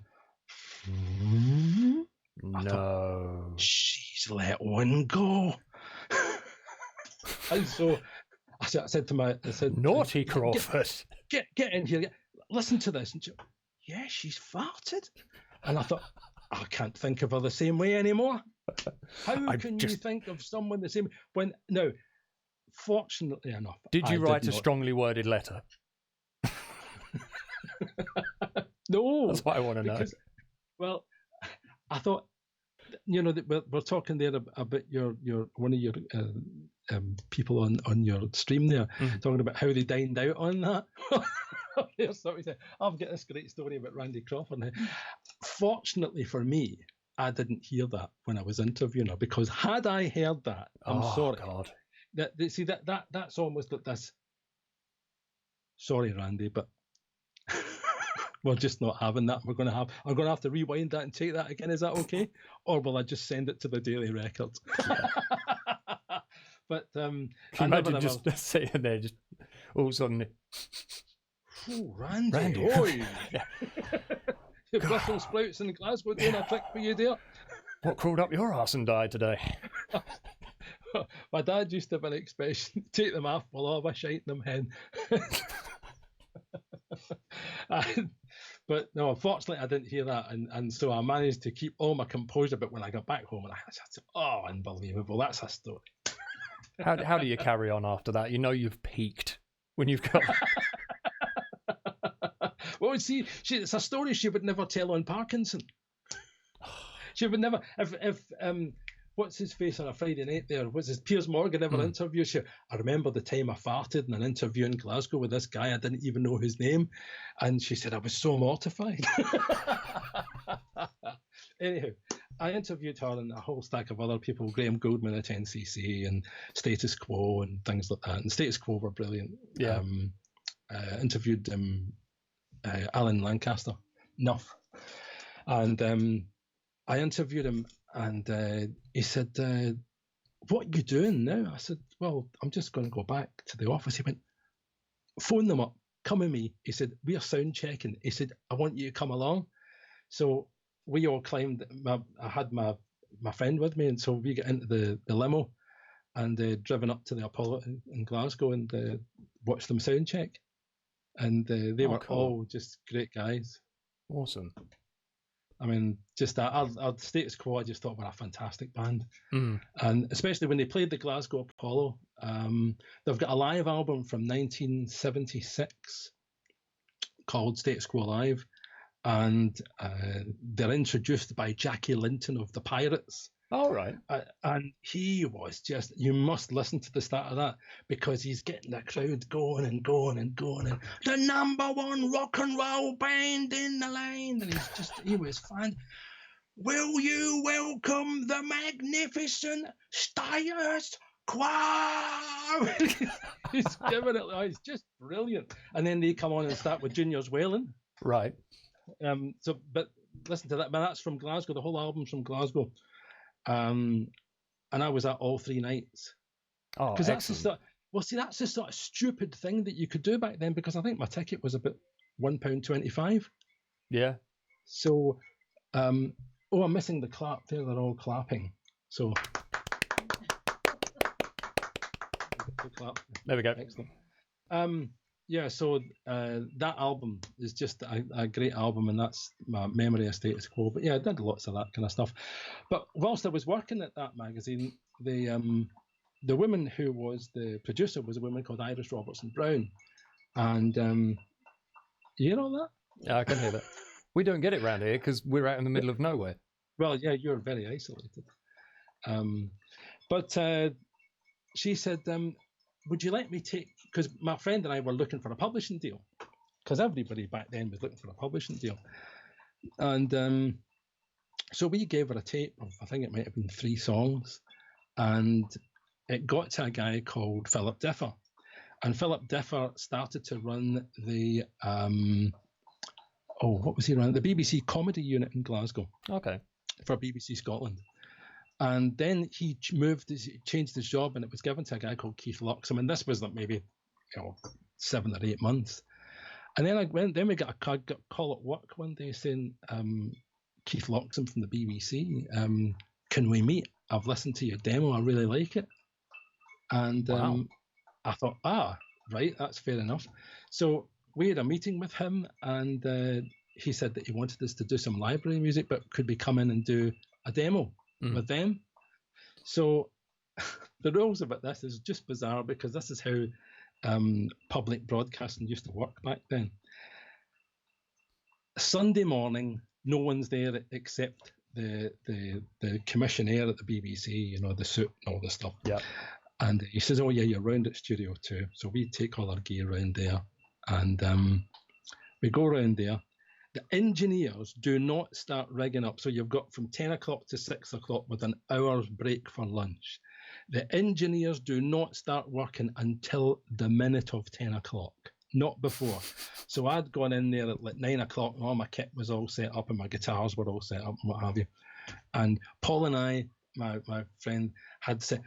I thought, she's let one go. And so I said to naughty Crawford, get in here, listen to this. And she, yeah, she's farted. And I thought, I can't think of her the same way anymore. How can you think of someone the same when no? Fortunately enough, did you write a strongly worded letter? No, that's what I want to know. Well, I thought, that we're talking there about your one of your people on your stream there, talking about how they dined out on that. I've got this great story about Randy Crawford now. Fortunately for me, I didn't hear that when I was interviewing her, because had I heard that, I'm sorry. God. That's almost like this. Sorry, Randy, but we're just not having that. I'm going to have to rewind that and take that again. Is that okay? Or will I just send it to the Daily Record? Yeah. But can you imagine just sitting there, just all of a sudden. Oh, Randy. Oi. Your Brussels sprouts in Glasgow doing a trick for you, dear. What crawled up your arse and died today? My dad used to have an expression, take them off, we'll have a shite them hen. But no, unfortunately I didn't hear that, and so I managed to keep all my composure, but when I got back home, and I said, unbelievable, that's a story. How do you carry on after that? You've peaked when you've got... Well, see, it's a story she would never tell on Parkinson. She would never, if what's his face on a Friday night there? Piers Morgan ever interviewed you? I remember the time I farted in an interview in Glasgow with this guy. I didn't even know his name. And she said, I was so mortified. Anyhow, I interviewed her and a whole stack of other people, Graham Goldman at NCC and Status Quo and things like that. And Status Quo were brilliant. Yeah. Interviewed Alan Lancaster, Nuff. And I interviewed him, and he said, what are you doing now? I said, well, I'm just going to go back to the office. He went, phone them up, come with me. He said, we are sound checking. He said, I want you to come along. So we all climbed. I had my friend with me, and so we got into the limo and driven up to the Apollo in Glasgow and watched them sound check. And they were cool. all just great guys. Awesome. I mean, just our Status Quo, I just thought were a fantastic band. And especially when they played the Glasgow Apollo. They've got a live album from 1976 called Status Quo Live. And they're introduced by Jackie Linton of the Pirates. All right. And he was just, you must listen to the start of that, because he's getting the crowd going and going and going. And the number one rock and roll band in the land. And he was fine. Will you welcome the magnificent Status Quo? He's giving it, it's just brilliant. And then they come on and start with Junior's Wailing. Right. But listen to that. But that's from Glasgow. The whole album's from Glasgow. And I was at all 3 nights. Oh, because that's the sort of stupid thing that you could do back then, because I think my ticket was about £1.25. Yeah. So, I'm missing the clap there. They're all clapping. So, there we go. Excellent. yeah, so that album is just a great album, and that's my memory of Status Quo. But yeah, I did lots of that kind of stuff. But whilst I was working at that magazine, the woman who was the producer was a woman called Iris Robertson Brown, and you hear all that? Yeah, I can hear that. We don't get it round here because we're out in the middle of nowhere. Well, yeah, you're very isolated. But she said, would you let me take, because my friend and I were looking for a publishing deal, because everybody back then was looking for a publishing deal. And so we gave her a tape of, I think it might have been 3 songs, and it got to a guy called Philip Differ. And Philip Differ started to run the, what was he running? The BBC comedy unit in Glasgow. Okay. For BBC Scotland. And then he changed his job, and it was given to a guy called Keith Luxham. And this was like maybe 7 or 8 months. And then we got a call at work one day saying, Keith Luxham from the BBC, can we meet? I've listened to your demo, I really like it. And wow. I thought, right, that's fair enough. So we had a meeting with him, and he said that he wanted us to do some library music, but could we come in and do a demo with them? So the rules about this is just bizarre, because this is how public broadcasting used to work back then. Sunday morning, no one's there except the commissionaire at the BBC, the suit and all this stuff. Yeah. And he says, oh yeah, you're round at Studio 2. So we take all our gear around there, and we go around there. The engineers do not start rigging up. So you've got from 10 o'clock to 6 o'clock with an hour's break for lunch. The engineers do not start working until the minute of 10 o'clock, not before. So I'd gone in there at like 9 o'clock, and all my kit was all set up, and my guitars were all set up, and what have you. And Paul and I, my friend, had said,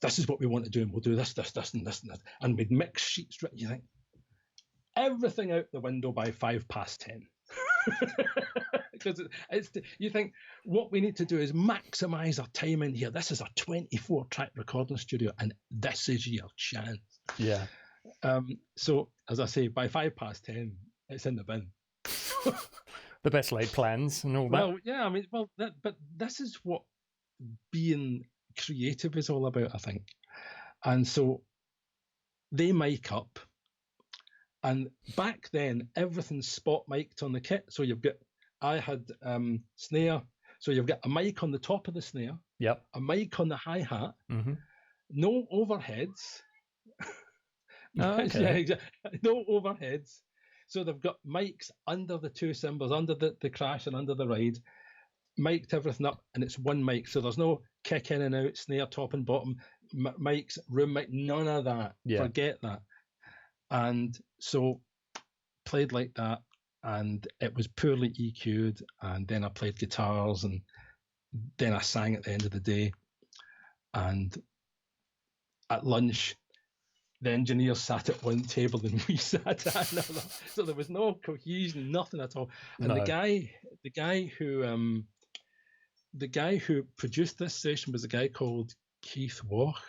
this is what we want to do, and we'll do this, and this, and this. And we'd mix sheets. You think, everything out the window by 10:05. Because you think, what we need to do is maximize our time in here. This is a 24-track recording studio, and this is your chance. Yeah. So, as I say, by 10:05, it's in the bin. The best laid plans and all that. Well, yeah, but this is what being creative is all about, I think. And so they mic up, and back then everything's spot mic'd on the kit. So I had snare, so you've got a mic on the top of the snare, yep, a mic on the hi-hat, no overheads. Oh, okay. Yeah, exactly. No overheads. So they've got mics under the 2 cymbals, under the crash and under the ride, mic'd everything up, and it's one mic. So there's no kick in and out, snare top and bottom, mics, room mic, none of that. Yeah. Forget that. And so played like that, and it was poorly EQ'd, and then I played guitars, and then I sang at the end of the day. And at lunch, the engineers sat at one table and we sat at another. So there was no cohesion, nothing at all. And no. the guy who produced this session was a guy called Keith Walsh,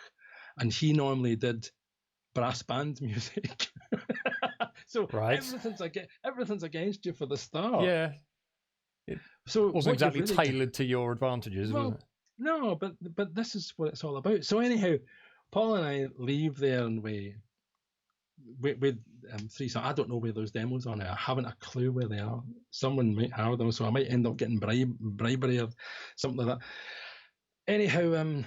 and he normally did brass band music. So right. everything's against you for the start. Yeah. It wasn't exactly really tailored to your advantages, was it? No, but this is what it's all about. So anyhow, Paul and I leave there, and we 3 songs. I don't know where those demos are now. I haven't a clue where they are. Someone might have them, so I might end up getting bribery or something like that. Anyhow,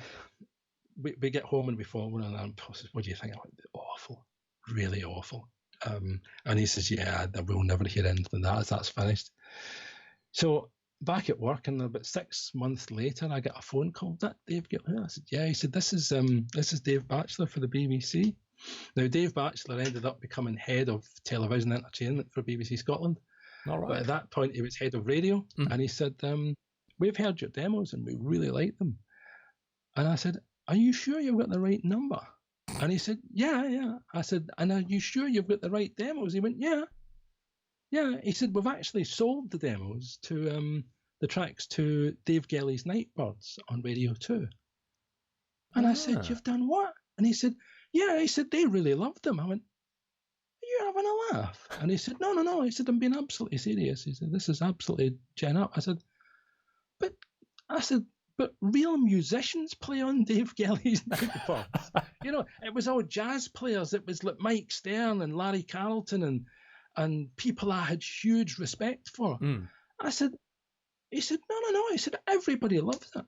we get home and we phone one another, and Paul says, what do you think? I went, awful, really awful. And he says, yeah, we'll never hear anything that's finished. So back at work, and about 6 months later, I get a phone call. Is that Dave Gilhooly? I said, yeah. He said, this is Dave Batchelor for the BBC. Now, Dave Batchelor ended up becoming head of television entertainment for BBC Scotland. All right. But at that point, he was head of radio, and he said, we've heard your demos and we really like them. And I said, are you sure you've got the right number? And he said, yeah. I said, and are you sure you've got the right demos? He went, yeah. He said, we've actually sold the demos to the tracks to Dave Gelly's Nightbirds on Radio 2. And I said, you've done what? And he said, yeah. He said, they really loved them. I went, are you you having a laugh? And he said, no, no, no. He said, I'm being absolutely serious. He said, this is absolutely gen up. I said, but real musicians play on Dave Gilhooly's nightclubs. You know, it was all jazz players. It was like Mike Stern and Larry Carlton and people I had huge respect for. He said, no, no, no. He said, everybody loves it.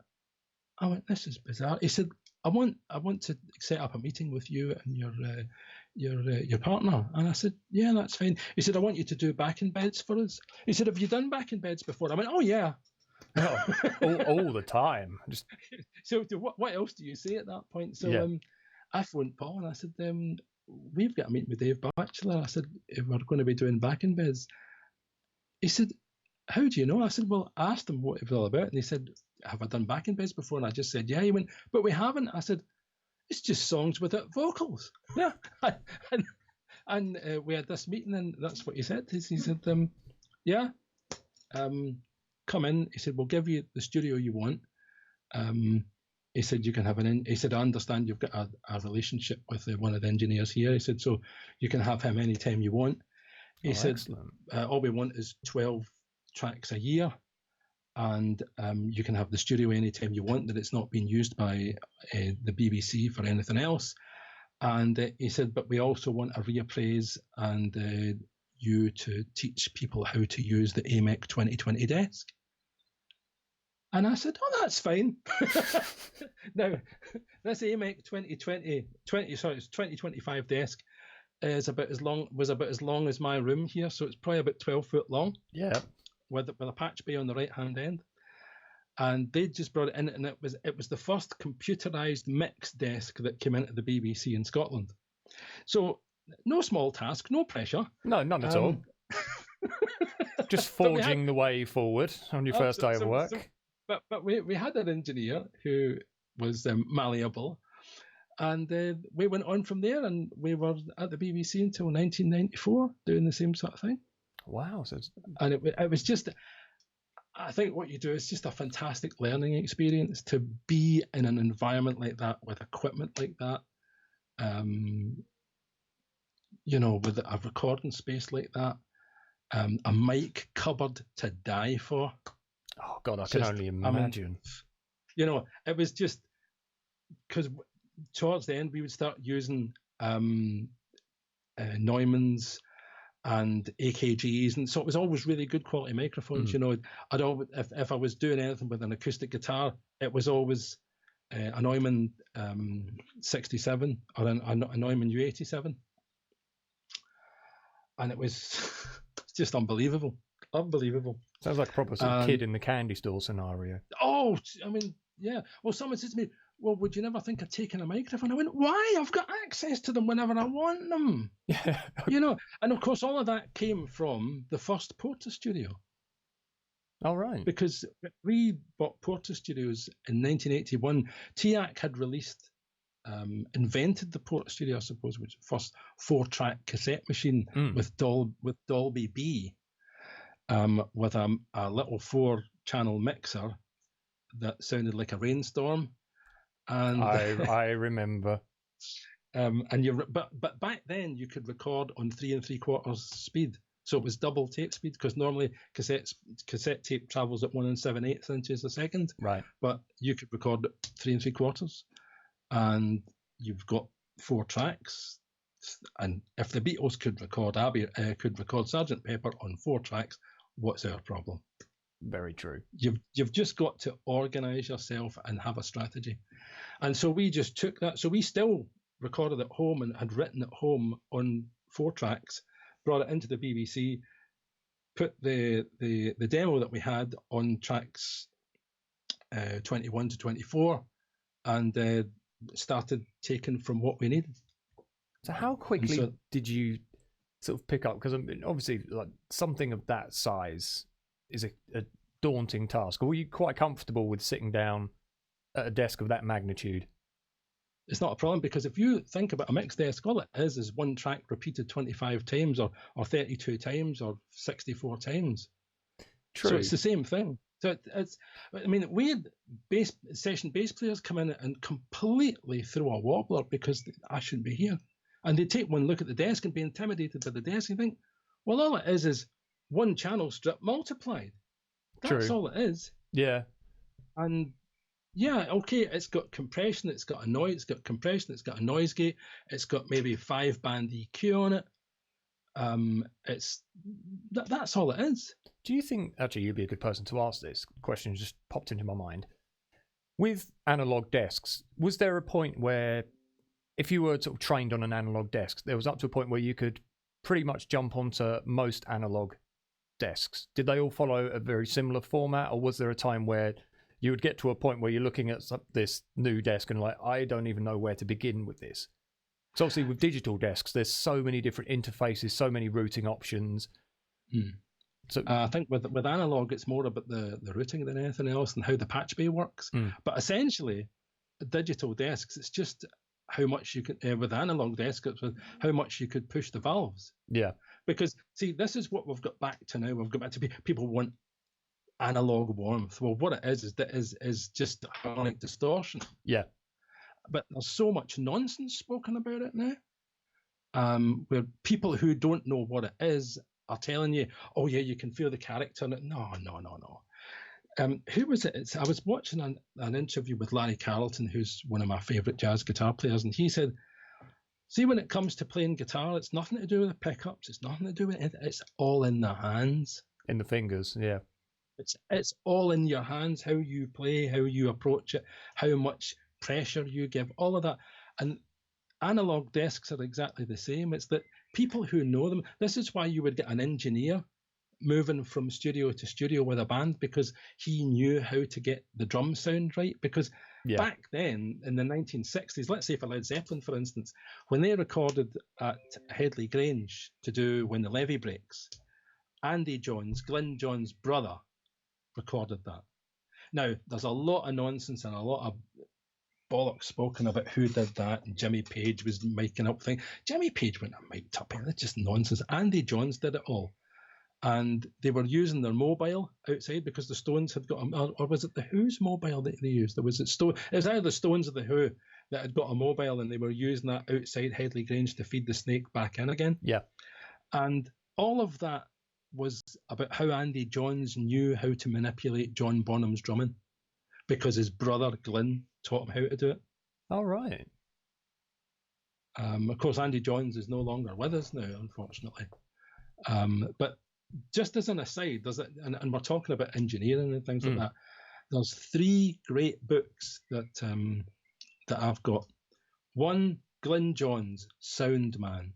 I went, this is bizarre. He said, I want to set up a meeting with you and your partner. And I said, yeah, that's fine. He said, I want you to do backing beds for us. He said, have you done backing beds before? I went, oh yeah. all the time. Just so what else do you say at that point? So yeah. I phoned Paul and I said, we've got a meeting with Dave Batchelor. I said, if we're going to be doing backing beds. He said, how do you know? I said, well, I asked him what it was all about, and he said, have I done backing beds before? And I just said, yeah. He went, but we haven't. I said, it's just songs without vocals. Yeah. and we had this meeting, and that's what he said. He said, yeah, come in. He said, we'll give you the studio you want. He said, you can have he said, I understand you've got a relationship with one of the engineers here. He said, so you can have him anytime you want. He said, all we want is 12 tracks a year, and you can have the studio anytime you want, that it's not being used by the BBC for anything else. And he said, but we also want a reappraise and you to teach people how to use the AMEC 2020 desk. And I said, oh, that's fine. Now, this AMEC 2025 desk was about as long as my room here, so it's probably about 12 foot long. Yeah. With a patch bay on the right hand end. And they just brought it in, and it was the first computerized mix desk that came into the BBC in Scotland. So no small task, no pressure. No, none at all. Just forging the way forward on your first day of work. But we had an engineer who was malleable, and we went on from there, and we were at the BBC until 1994 doing the same sort of thing. Wow. And it was just, I think what you do is just a fantastic learning experience to be in an environment like that, with equipment like that, with a recording space like that, a mic cupboard to die for. Oh, God, I can only imagine. It was just because towards the end we would start using Neumanns and AKGs, and so it was always really good quality microphones. I'd always, if I was doing anything with an acoustic guitar, it was always a Neumann 67 or a Neumann U87, and it was just unbelievable. Sounds like a proper sort of kid in the candy store scenario. Oh, I mean, yeah. Well, someone said to me, well, would you never think of taking a microphone? I went, why? I've got access to them whenever I want them. Yeah. And of course, all of that came from the first Porta studio. All right. Because we bought Porta Studios in 1981. TIAC had invented the Porta Studio, I suppose, which was the first 4-track cassette machine with Dolby B, with a little 4-channel mixer that sounded like a rainstorm. And I remember. But back then you could record on 3 3/4 speed, so it was double tape speed, because normally cassette tape travels at 1 7/8 inches a second. Right. But you could record 3 3/4, and you've got 4 tracks. And if the Beatles could record Sgt. Pepper on 4 tracks, what's our problem? Very true. You've just got to organize yourself and have a strategy. And so we just took that. So we still recorded at home and had written at home on 4 tracks, brought it into the BBC, put the demo that we had on tracks 21 to 24, and started taking from what we needed. So how quickly did you sort of pick up? Because obviously, like, something of that size is a daunting task. Or were you quite comfortable with sitting down at a desk of that magnitude? It's not a problem, because if you think about a mixed desk, all it is 1 track repeated 25 times or 32 times or 64 times. True. So it's the same thing. So we had session bass players come in and completely throw a wobbler because I shouldn't be here. And they take one look at the desk and be intimidated by the desk and think, well, all it is one channel strip multiplied. That's True. all it is. Yeah. And yeah, okay, it's got compression, it's got a noise, it's got compression, it's got a noise gate, it's got maybe 5-band EQ on it. That's all it is. Do you think, actually, you'd be a good person to ask this question, just popped into my mind. With analog desks, was there a point where, if you were sort of trained on an analog desk, there was up to a point where you could pretty much jump onto most analog desks? Did they all follow a very similar format, or was there a time where you would get to a point where you're looking at this new desk and like, I don't even know where to begin with this? So obviously with digital desks, there's so many different interfaces, so many routing options. So I think with analog, it's more about the routing than anything else and how the patch bay works. But essentially, digital desks, it's just how much you can, with analog desks, it's with how much you could push the valves. Yeah. Because, see, this is what we've got back to now. We've got back to people want analog warmth. Well, what it is just harmonic distortion. Yeah. But there's so much nonsense spoken about it now, where people who don't know what it is are telling you, oh yeah, you can feel the character in it. No. Who was it? I was watching an interview with Larry Carlton, who's one of my favourite jazz guitar players, and he said, see, when it comes to playing guitar, it's nothing to do with the pickups, it's nothing to do with it, it's all in the hands. In the fingers, yeah. It's all in your hands, how you play, how you approach it, how much pressure you give, all of that. And analog desks are exactly the same. It's that people who know them, this is why you would get an engineer moving from studio to studio with a band, because he knew how to get the drum sound right. Because back then in the 1960s, let's say for Led Zeppelin, for instance, when they recorded at Headley Grange to do When the Levee Breaks, Andy Johns, Glyn Johns' brother, recorded that. Now, there's a lot of nonsense and a lot of bollocks spoken about who did that, and Jimmy Page was miking up things. Jimmy Page wouldn't have mic'd up, that's just nonsense. Andy Johns did it all. And they were using their mobile outside because the Stones had got or was it the Who's mobile that they used? It was either the Stones or the Who that had got a mobile, and they were using that outside Headley Grange to feed the snake back in again. Yeah. And all of that was about how Andy Johns knew how to manipulate John Bonham's drumming, because his brother Glyn taught him how to do it. All right. Of course, Andy Johns is no longer with us now, unfortunately. But just as an aside, and we're talking about engineering and things like that. There's 3 great books that I've got. One, Glyn Johns, Sound Man.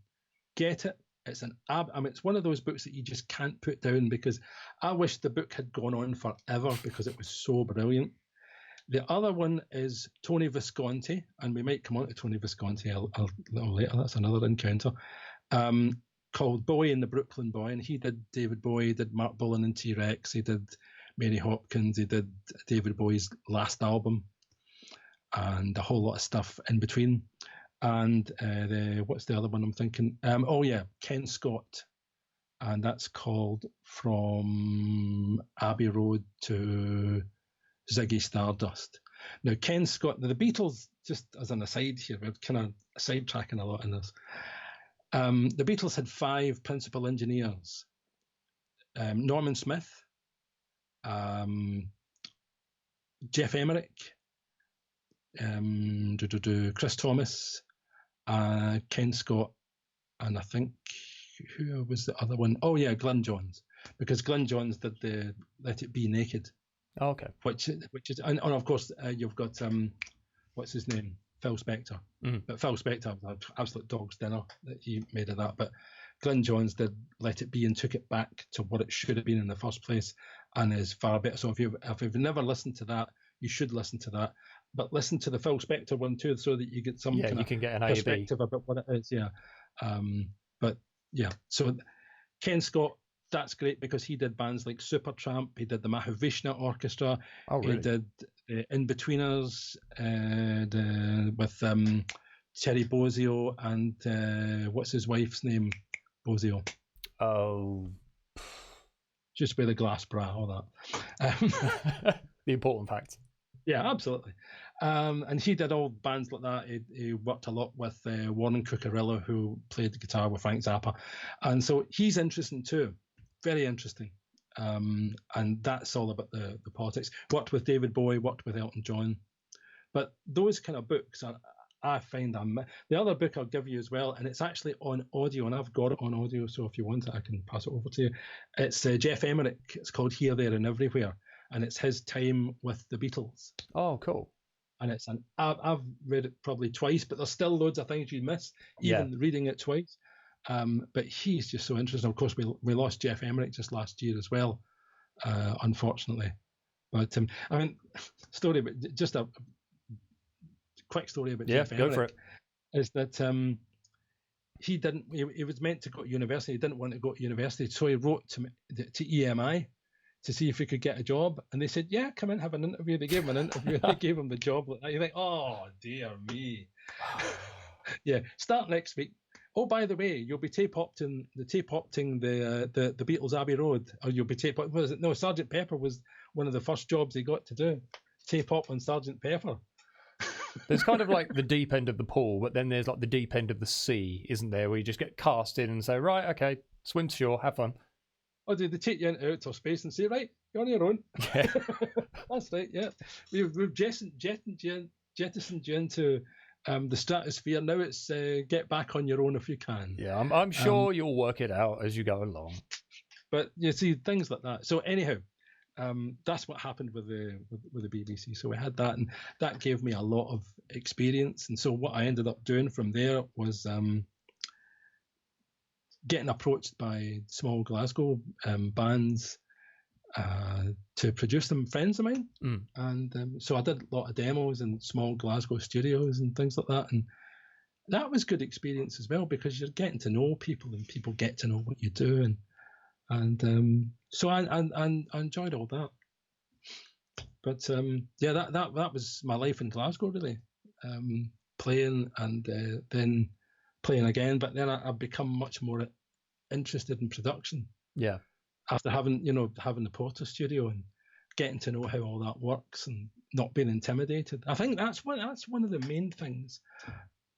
Get it? It's it's one of those books that you just can't put down, because I wish the book had gone on forever because it was so brilliant. The other one is Tony Visconti, and we might come on to Tony Visconti a little later. That's another encounter. Called Bowie and the Brooklyn Boy, and he did David Bowie, he did Mark Bolan and T-Rex, he did Mary Hopkins, he did David Bowie's last album, and a whole lot of stuff in between. And what's the other one I'm thinking? Ken Scott, and that's called From Abbey Road to Ziggy Stardust. Now, Ken Scott, the Beatles, just as an aside here, we're kind of sidetracking a lot in this. The Beatles had 5 principal engineers. Norman Smith, Jeff Emmerich, Chris Thomas, Ken Scott, and I think, who was the other one? Oh yeah, Glyn Johns, because Glyn Johns did the Let It Be Naked. Oh, okay. Which is, and of course you've got what's his name? Phil Spector. But Phil Spector had absolute dog's dinner that he made of that. But Glyn Johns did Let It Be and took it back to what it should have been in the first place, and is far better. So if you've never listened to that, you should listen to that. But listen to the Phil Spector one too, so that you get some kind you can get an perspective about what it is. Yeah. But yeah, so Ken Scott, that's great because he did bands like Supertramp, he did the Mahavishnu Orchestra, really? He did In-Betweeners with Terry Bozzio and what's his wife's name? Bozzio. Oh. Just with the glass bra, all that. The important fact. Yeah, absolutely. And he did all bands like that. He worked a lot with Warren Cucurella, who played the guitar with Frank Zappa. And so he's interesting too. Very interesting. And that's all about the politics. Worked with David Bowie, worked with Elton John. But those kind of books, I find the other book I'll give you as well, and it's actually on audio, and I've got it on audio, so if you want it, I can pass it over to you. It's Jeff Emerick. It's called Here, There, and Everywhere, and it's his time with the Beatles. Oh, cool. And I've read it probably twice, but there's still loads of things you miss, even reading it twice. But he's just so interesting. Of course, we lost Jeff Emerick just last year as well, unfortunately. But I mean, story, but just a quick story about Jeff Emerick. Go for it. Is that he was meant to go to university. He didn't want to go to university, so he wrote to EMI to see if he could get a job, and they said, "Yeah, come in, have an interview." They gave him an interview, and they gave him the job. Like that. You think, "Oh dear me." Yeah, start next week. Oh, by the way, you'll be tape opting the Beatles Abbey Road, or you'll be tape. Was it? No, Sergeant Pepper was one of the first jobs he got to do. Tape op on Sergeant Pepper. There's kind of like the deep end of the pool, but then there's like the deep end of the sea, isn't there? Where you just get cast in and say, "Right, okay, swim to shore, have fun." Oh, do they take you into outer space and say, "Right, you're on your own"? Yeah. That's right. Yeah, we've jettisoned you into the stratosphere. Now it's get back on your own if you can. Yeah, I'm sure you'll work it out as you go along. But you see things like that. So anyhow, that's what happened with the BBC. So we had that, and that gave me a lot of experience. And so what I ended up doing from there was getting approached by small Glasgow bands to produce them, friends of mine. And so I did a lot of demos in small Glasgow studios and things like that. And that was good experience as well, because you're getting to know people and people get to know what you do. And so I enjoyed all that. But yeah, that was my life in Glasgow, really. Playing and then playing again, but then I've become much more interested in production. Yeah. After having the Porter studio and getting to know how all that works and not being intimidated. I think that's one of the main things,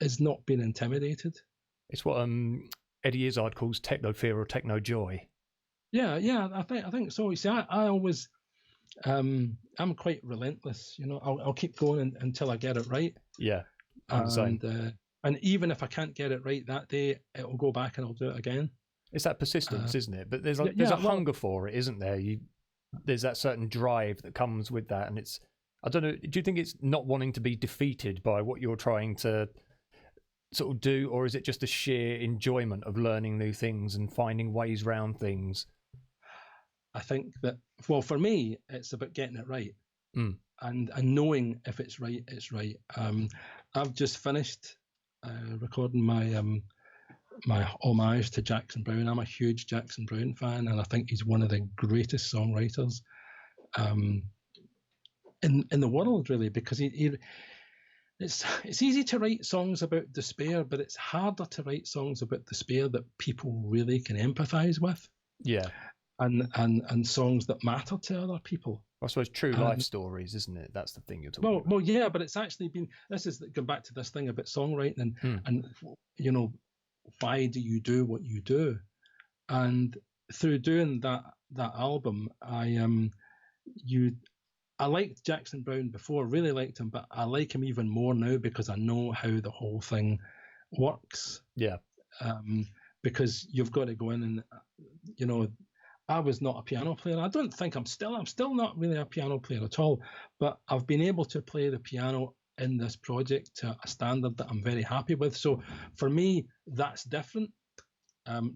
is not being intimidated. It's what Eddie Izzard calls techno fear or techno joy. Yeah, I think so. You see, I always I'm quite relentless. I'll keep going until I get it right. Yeah. And even if I can't get it right that day, it'll go back and I'll do it again. It's that persistence, isn't it? But there's a hunger for it, isn't there? There's that certain drive that comes with that, and it's, I don't know, do you think it's not wanting to be defeated by what you're trying to sort of do, or is it just a sheer enjoyment of learning new things and finding ways around things? I think that, well, for me, it's about getting it right. And knowing if it's right, it's right. I've just finished recording my homage to Jackson Browne. I'm a huge Jackson Browne fan, and I think he's one of the greatest songwriters in the world, really, because it's easy to write songs about despair, but it's harder to write songs about despair that people really can empathise with. Yeah. And songs that matter to other people. I suppose true life stories, isn't it? That's the thing you're talking about. Well, yeah, but it's actually been, this is going back to this thing about songwriting and why do you do what you do? And through doing that album, I liked Jackson Browne before, really liked him, but I like him even more now because I know how the whole thing works. Yeah. Because you've got to go in and, I was not a piano player. I don't think I'm still not really a piano player at all, but I've been able to play the piano in this project to a standard that I'm very happy with. So for me, that's different.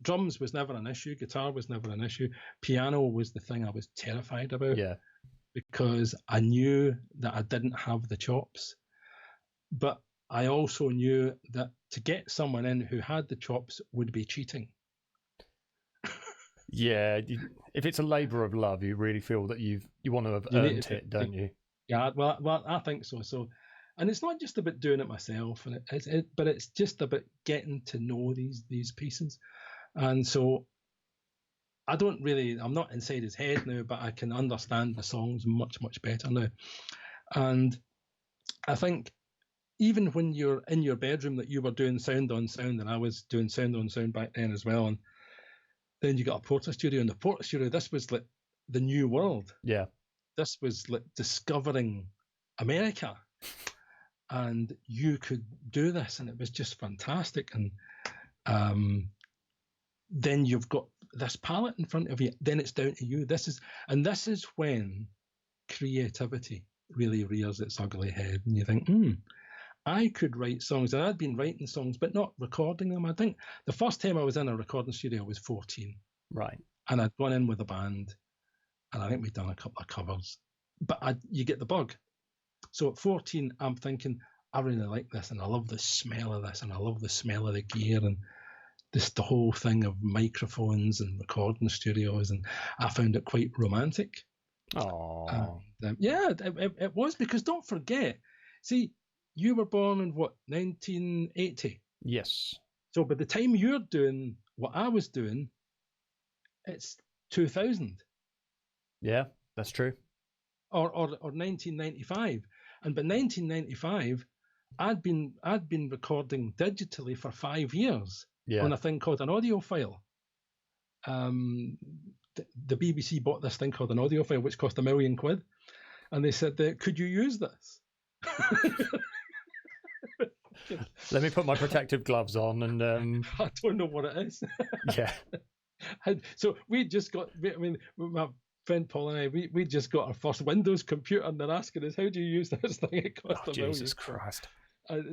Drums was never an issue. Guitar was never an issue. Piano was the thing I was terrified about. Yeah. Because I knew that I didn't have the chops. But I also knew that to get someone in who had the chops would be cheating. Yeah, if it's a labour of love, you really feel that you want to have earned it, don't you? Yeah, well, I think so. So, and it's not just about doing it myself, and but it's just about getting to know these pieces. And so, I'm not inside his head now, but I can understand the songs much better now. And I think even when you're in your bedroom that you were doing sound on sound, and I was doing sound on sound back then as well, and then you got a Porta studio, and the Porta studio, this was like the new world. Yeah. This was like discovering America, and you could do this, and it was just fantastic. And then you've got this palette in front of you. Then it's down to you. This is when creativity really rears its ugly head, and you think, I could write songs. And I'd been writing songs, but not recording them. I think the first time I was in a recording studio was 14. Right. And I'd gone in with a band, and I think we'd done a couple of covers. But you get the bug. So at 14, I'm thinking, I really like this, and I love the smell of this, and I love the smell of the gear, and the whole thing of microphones and recording studios, and I found it quite romantic. Oh. Yeah, it was, because don't forget, see, you were born in what, 1980? Yes. So by the time you're doing what I was doing, it's 2000. Yeah, that's true. Or 1995. And by 1995, I'd been recording digitally for 5 years on a thing called an audiophile. The BBC bought this thing called an audiophile, which cost £1 million, and they said, could you use this? Let me put my protective gloves on, and I don't know what it is. Yeah. So we just got, I mean, my friend Paul and I, we just got our first Windows computer, and they're asking us, how do you use this thing? It cost £1 million. Jesus Christ.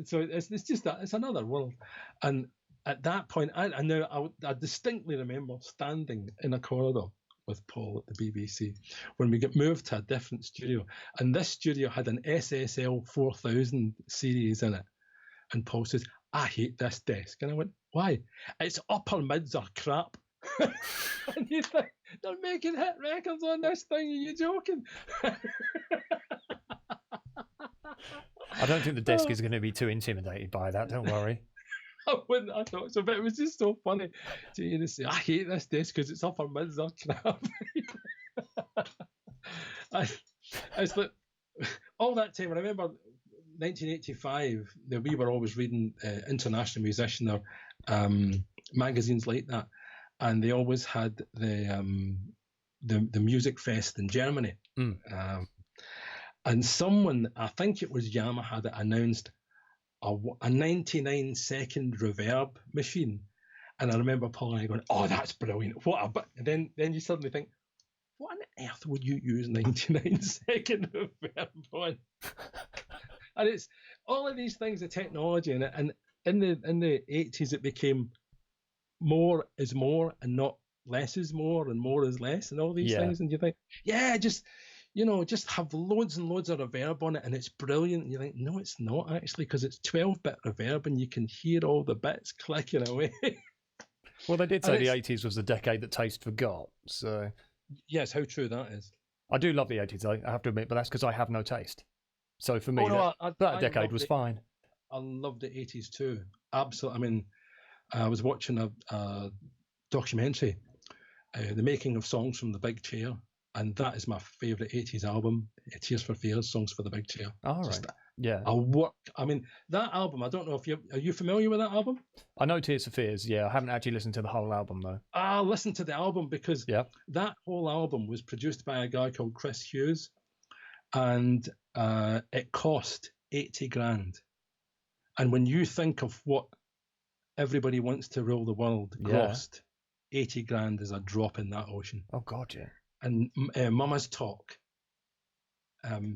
So it's just that, it's another world. And at that point, I distinctly remember standing in a corridor with Paul at the BBC when we got moved to a different studio, and this studio had an SSL 4000 series in it. And Paul says, I hate this desk. And I went, why? Its upper mids are crap. And you think, they're making hit records on this thing, are you joking? I don't think the desk is going to be too intimidated by that, don't worry. I thought so, but it was just so funny to hear you say, I hate this desk because its upper mids are crap. It's like, all that time, I remember 1985, we were always reading International Musician or magazines like that, and they always had the music fest in Germany. And someone, I think it was Yamaha, that announced a 99-second reverb machine. And I remember Paul and I going, oh, that's brilliant. And then you suddenly think, what on earth would you use 99-second reverb on? And it's all of these things, the technology in it. And in the 80s, it became more is more and not less is more and more is less and all these things. And you think, just have loads and loads of reverb on it and it's brilliant. And you think, no, it's not actually, because it's 12-bit reverb and you can hear all the bits clicking away. Well, they did say the 80s was the decade that taste forgot. So yes, how true that is. I do love the 80s, I have to admit, but that's because I have no taste. So for me, that decade was fine. I loved the 80s too. Absolutely. I mean, I was watching a documentary, The Making of Songs from the Big Chair, and that is my favourite 80s album, Tears for Fears, Songs for the Big Chair. All right. Yeah. I mean, that album, I don't know if are you familiar with that album? I know Tears for Fears, yeah. I haven't actually listened to the whole album, though. I listened to the album because that whole album was produced by a guy called Chris Hughes, and it cost 80 grand. And when you think of what Everybody Wants to Rule the World cost, 80 grand is a drop in that ocean. Oh, God, yeah. And Mama's Talk,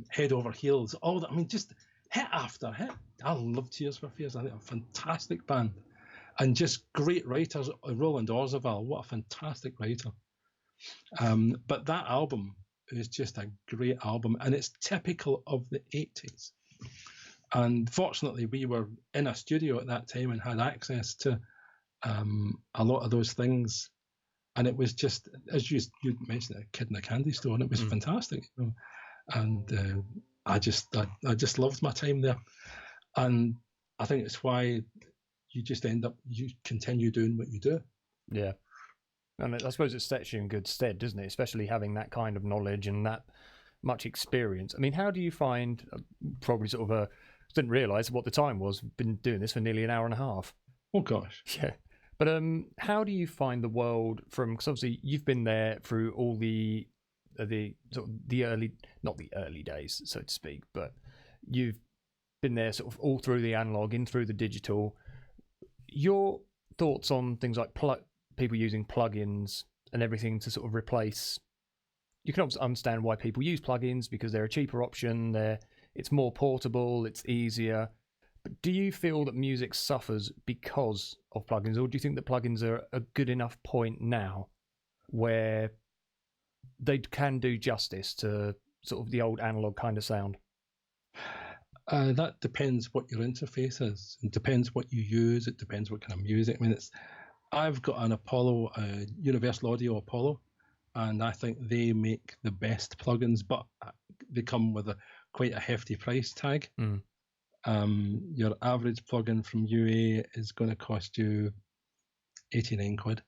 Head Over Heels, all that. I mean, just hit after hit. I love Tears for Fears. I think a fantastic band. And just great writers. Roland Orzabal, what a fantastic writer. But that album is just a great album, and it's typical of the 80s. And fortunately, we were in a studio at that time and had access to a lot of those things. And it was just, as you mentioned, a kid in a candy store, and it was fantastic. And I just loved my time there. And I think it's why you continue doing what you do. Yeah. And I suppose it sets you in good stead, doesn't it? Especially having that kind of knowledge and that much experience. I mean, how do you find, probably sort of didn't realise what the time was, been doing this for nearly an hour and a half. Oh, gosh. Yeah. But how do you find the world from, because obviously you've been there through all the sort of the early, not the early days, so to speak, but you've been there sort of all through the analog, in through the digital. Your thoughts on things like people using plugins and everything to sort of replace. You can obviously understand why people use plugins because they're a cheaper option. It's more portable. It's easier. But do you feel that music suffers because of plugins, or do you think that plugins are a good enough point now where they can do justice to sort of the old analog kind of sound? That depends what your interface is. It depends what you use. It depends what kind of music. I mean, I've got an Apollo, Universal Audio Apollo, and I think they make the best plugins, but they come with quite a hefty price tag. Your average plugin from UA is going to cost you 89 quid.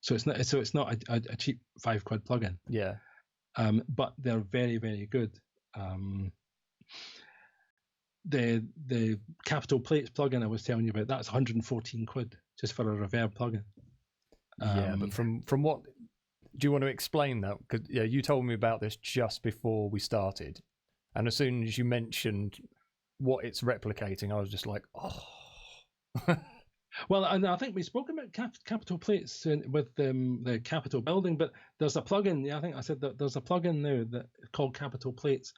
So it's not a cheap £5 plugin. Yeah. But they're very, very good. The Capital Plates plugin I was telling you about, that's 114 quid just for a reverb plugin. Yeah, but from what, do you want to explain that? Because you told me about this just before we started, and as soon as you mentioned what it's replicating, I was just like, oh. Well, and I think we spoke about Capital Plates with the Capitol building, but there's a plugin. Yeah, I think I said that there's a plugin now that called Capital Plates,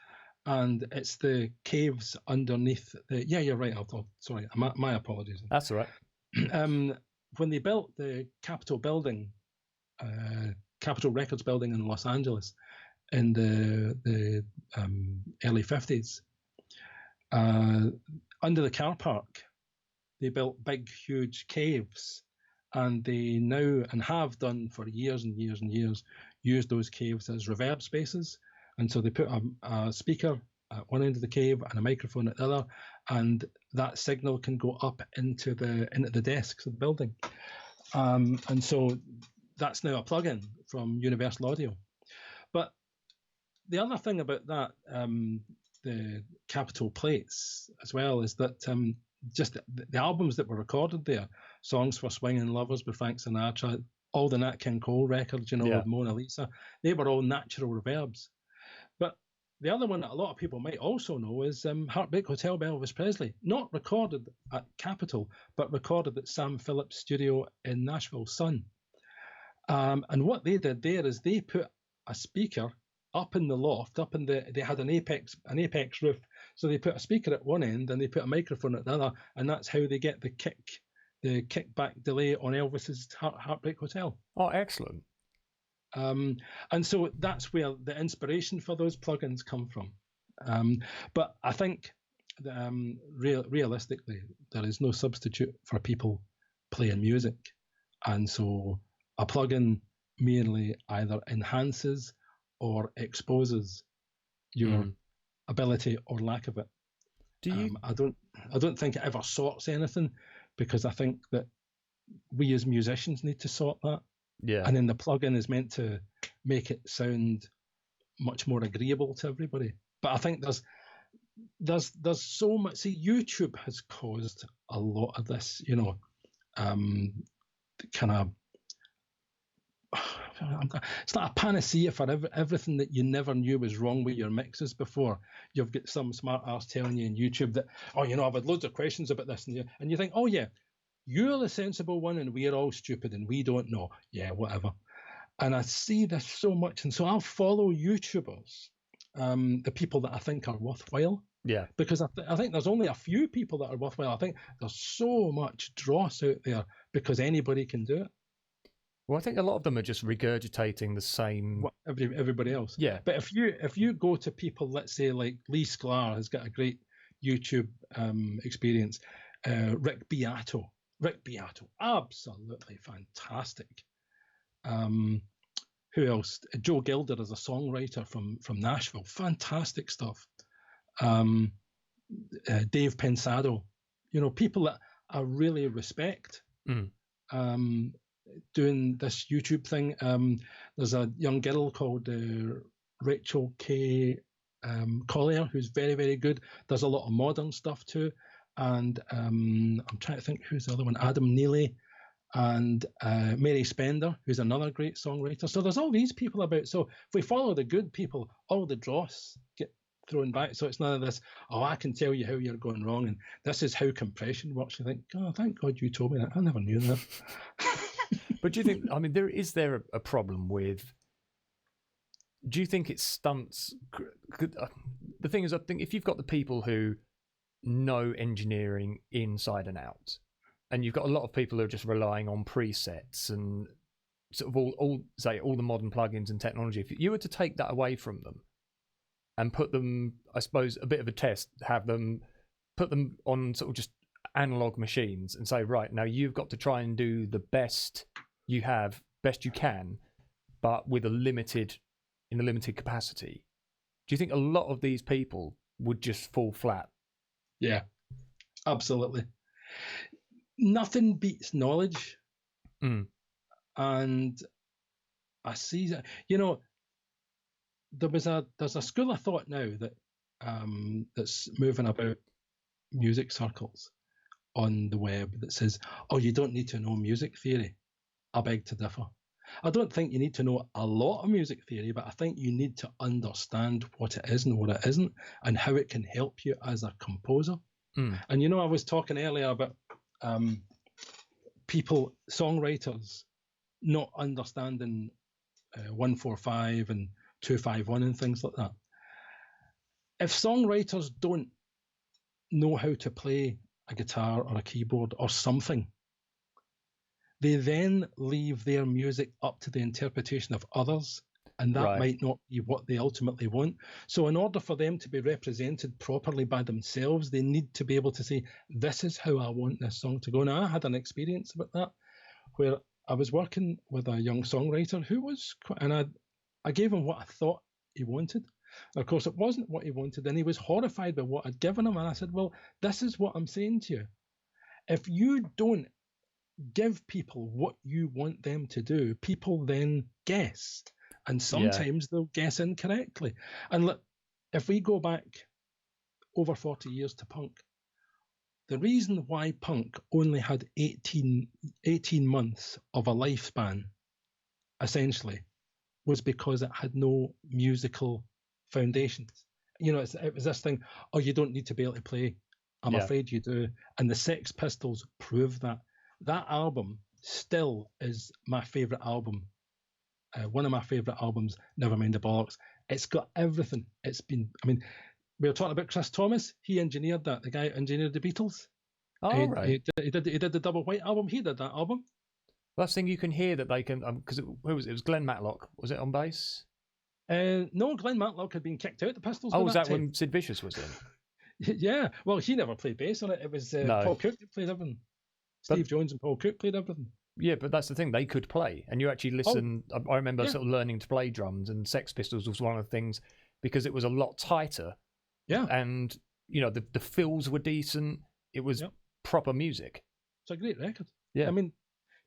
and it's the caves underneath. Yeah, you're right. Sorry, my apologies. That's all right. When they built the Capitol building, Capitol Records building in Los Angeles in the early 50s, under the car park, they built big, huge caves, and they now, and have done for years and years and years, use those caves as reverb spaces. And so they put a speaker at one end of the cave and a microphone at the other, and that signal can go up into the desks of the building. And so that's now a plugin from Universal Audio. But the other thing about that, the Capitol Plates as well, is that just the albums that were recorded there, Songs for Swinging Lovers by Frank Sinatra, all the Nat King Cole records, with Mona Lisa, they were all natural reverbs. But the other one that a lot of people might also know is Heartbreak Hotel by Elvis Presley, not recorded at Capitol, but recorded at Sam Phillips' studio in Nashville, Sun. And what they did there is they put a speaker up in the loft, they had an apex roof, so they put a speaker at one end and they put a microphone at the other, and that's how they get the kickback delay on Elvis's Heartbreak Hotel. Oh, excellent. And so that's where the inspiration for those plugins come from. But I think realistically, there is no substitute for people playing music, and so a plugin merely either enhances or exposes your ability or lack of it. Do you? I don't think it ever sorts anything, because I think that we as musicians need to sort that. Yeah. And then the plugin is meant to make it sound much more agreeable to everybody. But I think there's so much. See, YouTube has caused a lot of this, kind of. It's like a panacea for everything that you never knew was wrong with your mixes before. You've got some smart ass telling you in YouTube that, I've had loads of questions about this, and you think, oh yeah, you're the sensible one and we're all stupid and we don't know. Yeah, whatever. And I see this so much, and so I'll follow YouTubers, the people that I think are worthwhile. Yeah. Because I think there's only a few people that are worthwhile. I think there's so much dross out there because anybody can do it. Well, I think a lot of them are just regurgitating the same. What everybody else. Yeah. But if you go to people, let's say like Lee Sklar has got a great YouTube experience. Rick Beato, absolutely fantastic. Who else? Joe Gilder is a songwriter from Nashville, fantastic stuff. Dave Pensado, people that I really respect. Doing this YouTube thing. There's a young girl called Rachel K. Collier, who's very, very good. Does a lot of modern stuff too. And I'm trying to think who's the other one. Adam Neely and Mary Spender, who's another great songwriter. So there's all these people about. So if we follow the good people, all the dross get thrown back. So it's none of this, oh, I can tell you how you're going wrong, and this is how compression works. You think, oh, thank God you told me that. I never knew that. But do you think, I mean, is there a problem with, do you think it stunts? The thing is, I think if you've got the people who know engineering inside and out, and you've got a lot of people who are just relying on presets and sort of all the modern plugins and technology, if you were to take that away from them and put them, I suppose, a bit of a test, put them on sort of just analog machines and say, right, now you've got to try and do the best you can, but with in a limited capacity. Do you think a lot of these people would just fall flat? Yeah, absolutely. Nothing beats knowledge. And I see that, there's a school of thought now that that's moving about music circles on the web that says, oh, you don't need to know music theory. I beg to differ. I don't think you need to know a lot of music theory, but I think you need to understand what it is and what it isn't, and how it can help you as a composer. And I was talking earlier about songwriters not understanding 145 and 251 and things like that. If songwriters don't know how to play a guitar or a keyboard or something, they then leave their music up to the interpretation of others, and that might not be what they ultimately want. So in order for them to be represented properly by themselves, they need to be able to say, this is how I want this song to go. Now, I had an experience about that where I was working with a young songwriter and I gave him what I thought he wanted. Of course, it wasn't what he wanted, and he was horrified by what I'd given him. And I said, well, this is what I'm saying to you. If you don't give people what you want them to do, people then guess. And sometimes they'll guess incorrectly. And look, if we go back over 40 years to punk, the reason why punk only had 18 months of a lifespan, essentially, was because it had no musical foundations. It was this thing, oh, you don't need to be able to play. I'm afraid you do. And the Sex Pistols prove that. That album still is my favourite album. One of my favourite albums, Nevermind the Bollocks. It's got everything. We were talking about Chris Thomas. He engineered that. The guy who engineered the Beatles. Right. He did the Double White album. He did that album. Last thing you can hear that they can, because it was Glenn Matlock. Was it on bass? No, Glenn Matlock had been kicked out the Pistols. Oh, was that when Sid Vicious was in? Yeah. Well, he never played bass on it. It was Paul Cook that played everything. Steve Jones and Paul Cook played everything. Yeah, but that's the thing. They could play. And you actually listen. I remember sort of learning to play drums, and Sex Pistols was one of the things because it was a lot tighter. Yeah. And, the fills were decent. It was proper music. It's a great record. Yeah.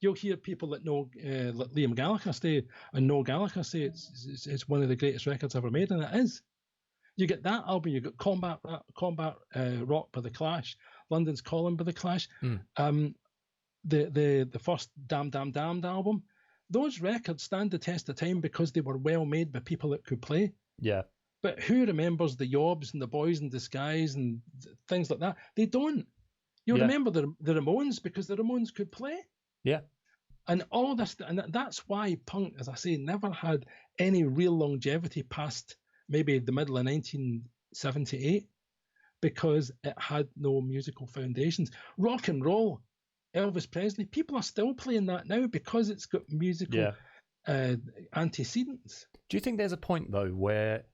You'll hear people that know like Liam Gallagher say, and Noel Gallagher say it's one of the greatest records ever made, and it is. You get that album, you got Combat Rock by The Clash, London's Calling by The Clash, the first Damned album. Those records stand the test of time because they were well made by people that could play. Yeah. But who remembers the Yobs and the Boys in Disguise and things like that? They don't. You remember the Ramones because the Ramones could play. Yeah. And all this, and that's why punk, as I say, never had any real longevity past maybe the middle of 1978 because it had no musical foundations. Rock and roll, Elvis Presley, people are still playing that now because it's got musical antecedents. Do you think there's a point though where,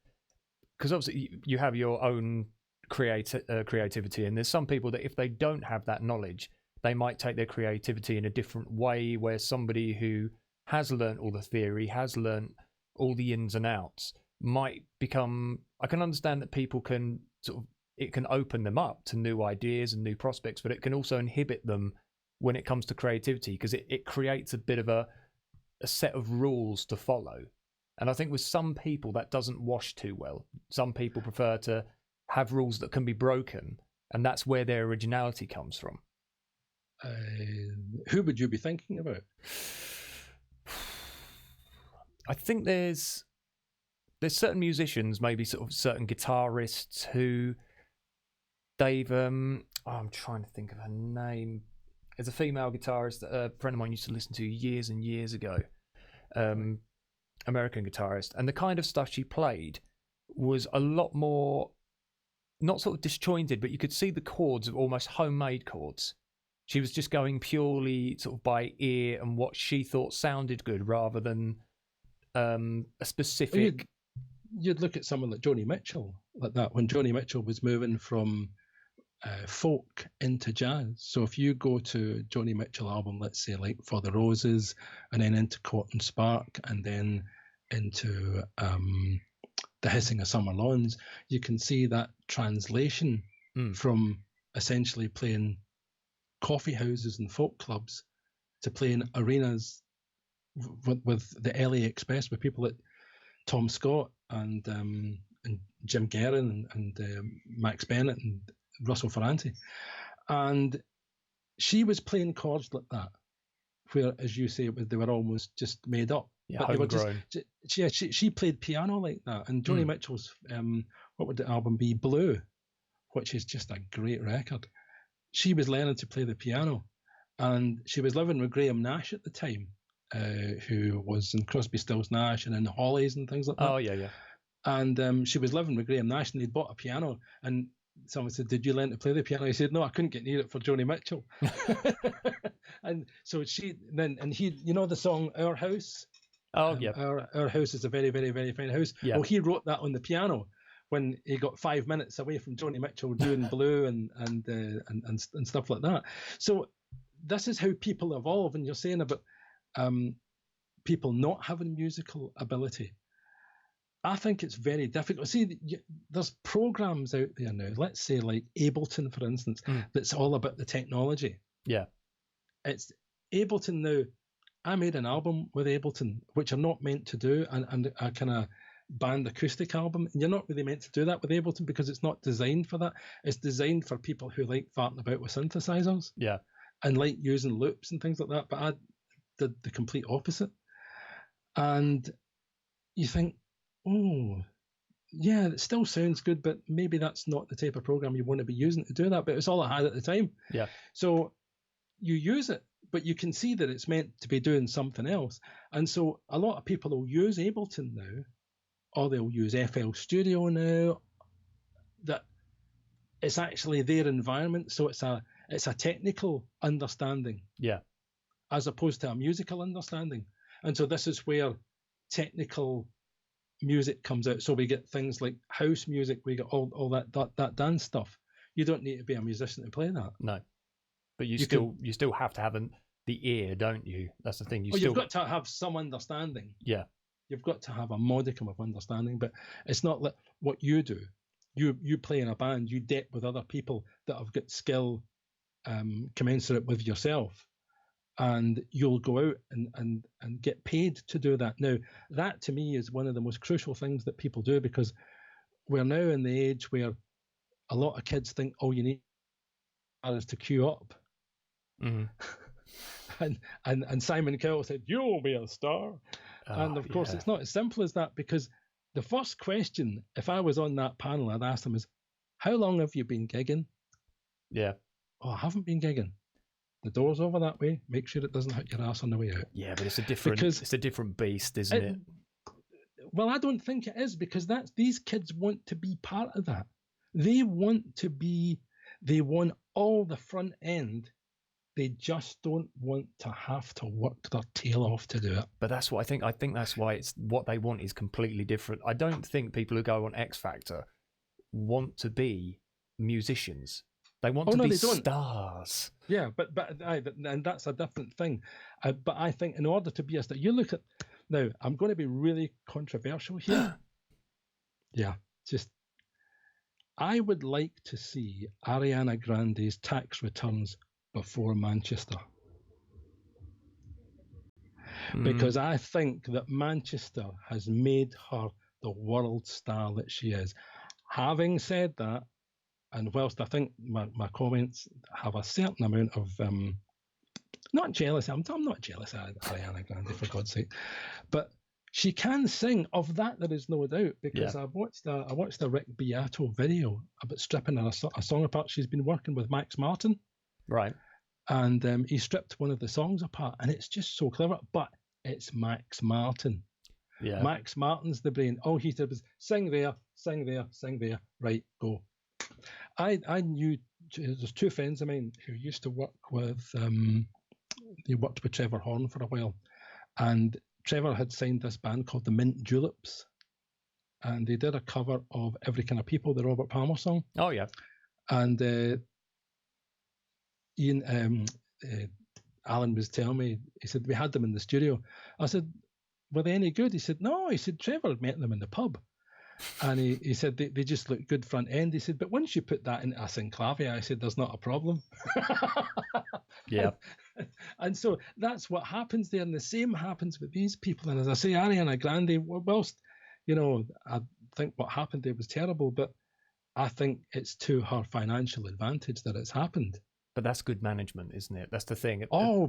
because obviously you have your own creativity, and there's some people that if they don't have that knowledge, they might take their creativity in a different way, where somebody who has learnt all the theory, has learnt all the ins and outs, might become, I can understand that people can it can open them up to new ideas and new prospects, but it can also inhibit them when it comes to creativity because it creates a bit of a set of rules to follow. And I think with some people that doesn't wash too well. Some people prefer to have rules that can be broken, and that's where their originality comes from. Who would you be thinking about? I think there's certain musicians, maybe sort of certain guitarists who I'm trying to think of her name. There's a female guitarist that a friend of mine used to listen to years and years ago. American guitarist, and the kind of stuff she played was a lot more, not sort of disjointed, but you could see the chords of almost homemade chords. She was just going purely sort of by ear and what she thought sounded good, rather than a specific. You'd look at someone like Joni Mitchell, like that, when Joni Mitchell was moving from folk into jazz. So if you go to Joni Mitchell album, let's say like For the Roses, and then into Court and Spark, and then into The Hissing of Summer Lawns, you can see that translation from essentially playing coffee houses and folk clubs to playing arenas with the LA Express, with people like Tom Scott and Jim Guerin and Max Bennett and Russell Ferrante. And she was playing chords like that, where, as you say, they were almost just made up. Yeah, but they were homegrown. she played piano like that. And Joni Mitchell's, what would the album be? Blue, which is just a great record. She was learning to play the piano, and she was living with Graham Nash at the time, who was in Crosby, Stills, Nash and in the Hollies and things like that. Oh, yeah. And she was living with Graham Nash, and they'd bought a piano, and someone said, "Did you learn to play the piano?" He said, "No, I couldn't get near it for Joni Mitchell." And so he, you know the song Our House? Oh, yeah. Our house is a very, very, very fine house. Yeah. Well, he wrote that on the piano when he got 5 minutes away from Joni Mitchell doing Blue and stuff like that. So this is how people evolve. And you're saying about people not having musical ability. I think it's very difficult. See, there's programs out there now, let's say like Ableton, for instance, that's all about the technology. Yeah. It's Ableton now. I made an album with Ableton, which I'm not meant to do, and a kind of band acoustic album. And you're not really meant to do that with Ableton because it's not designed for that. It's designed for people who like farting about with synthesizers. Yeah. And like using loops and things like that. But I did the complete opposite. And you think, oh, yeah, it still sounds good, but maybe that's not the type of program you want to be using to do that. But it's all I had at the time. Yeah. So you use it, but you can see that it's meant to be doing something else. And so a lot of people will use Ableton now, or they'll use FL Studio now, that it's actually their environment. So it's a technical understanding. Yeah. As opposed to a musical understanding. And so this is where technical music comes out. So we get things like house music, we get all that dance stuff. You don't need to be a musician to play that. No. But you still have to have the ear, don't you? That's the thing. You've got to have some understanding. Yeah. You've got to have a modicum of understanding, but it's not like what you do. You play in a band, you date with other people that have got skill commensurate with yourself, and you'll go out and get paid to do that. Now, that to me is one of the most crucial things that people do, because we're now in the age where a lot of kids think all you need is to queue up. Mm-hmm. and Simon Cowell said, "You'll be a star." And of course, it's not as simple as that, because the first question, if I was on that panel, I'd ask them is, "How long have you been gigging?" Yeah. "Oh, I haven't been gigging." "The door's over that way. Make sure it doesn't hit your ass on the way out." Yeah, but it's a different beast, isn't it? Well, I don't think it is, because these kids want to be part of that. They want all the front end. They just don't want to have to work their tail off to do it. But that's what I think. I think that's why it's what they want is completely different. I don't think people who go on X Factor want to be musicians. They want to be stars. Yeah, but and that's a different thing. But I think in order to be a star, you look at now. I'm going to be really controversial here. Yeah, I would like to see Ariana Grande's tax returns before Manchester. because I think that Manchester has made her the world star that she is. Having said that, and whilst I think my comments have a certain amount of not jealous, I'm not jealous of Ariana Grande, for God's sake, but she can sing. Of that, there is no doubt, because I watched a Rick Beato video about stripping a song apart. She's been working with Max Martin, right? And he stripped one of the songs apart, and it's just so clever. But it's Max Martin. Yeah. Max Martin's the brain. All he did was sing there, sing there, sing there. Right, go. I knew there's two friends of mine who used to work with. They worked with Trevor Horn for a while, and Trevor had signed this band called the Mint Juleps, and they did a cover of Every Kind of People, the Robert Palmer song. Oh yeah. And Alan was telling me, he said, we had them in the studio. I said, were they any good? He said, no. He said, Trevor had met them in the pub. And he said, they just look good front end. He said, but once you put that into a synclavier, I said, there's not a problem. Yeah. And so that's what happens there. And the same happens with these people. And as I say, Ariana Grande, whilst, I think what happened there was terrible, but I think it's to her financial advantage that it's happened. But that's good management, isn't it? That's the thing.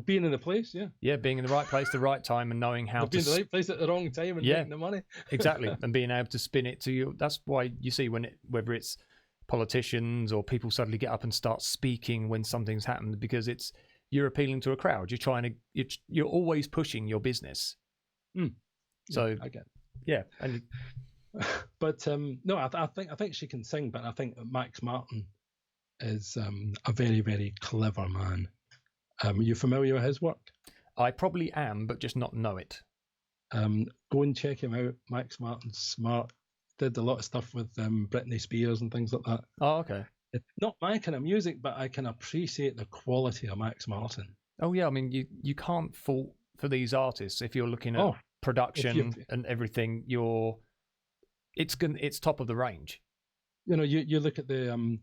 Being in the place, yeah. Yeah, being in the right place, the right time, and knowing how to being in the right place at the wrong time and making the money. Exactly, and being able to spin it to you. That's why you see whether it's politicians or people suddenly get up and start speaking when something's happened, because you're appealing to a crowd. You're always pushing your business. So I get it. Yeah, and but no, I think she can sing, but I think that Max Martin is a very, very clever man. Are you familiar with his work? I probably am, but just not know it. Go and check him out. Max Martin's smart. Did a lot of stuff with Britney Spears and things like that. Oh, okay. It's not my kind of music, but I can appreciate the quality of Max Martin. Oh yeah, I mean you can't fault for these artists if you're looking at production and everything. It's top of the range. You look at the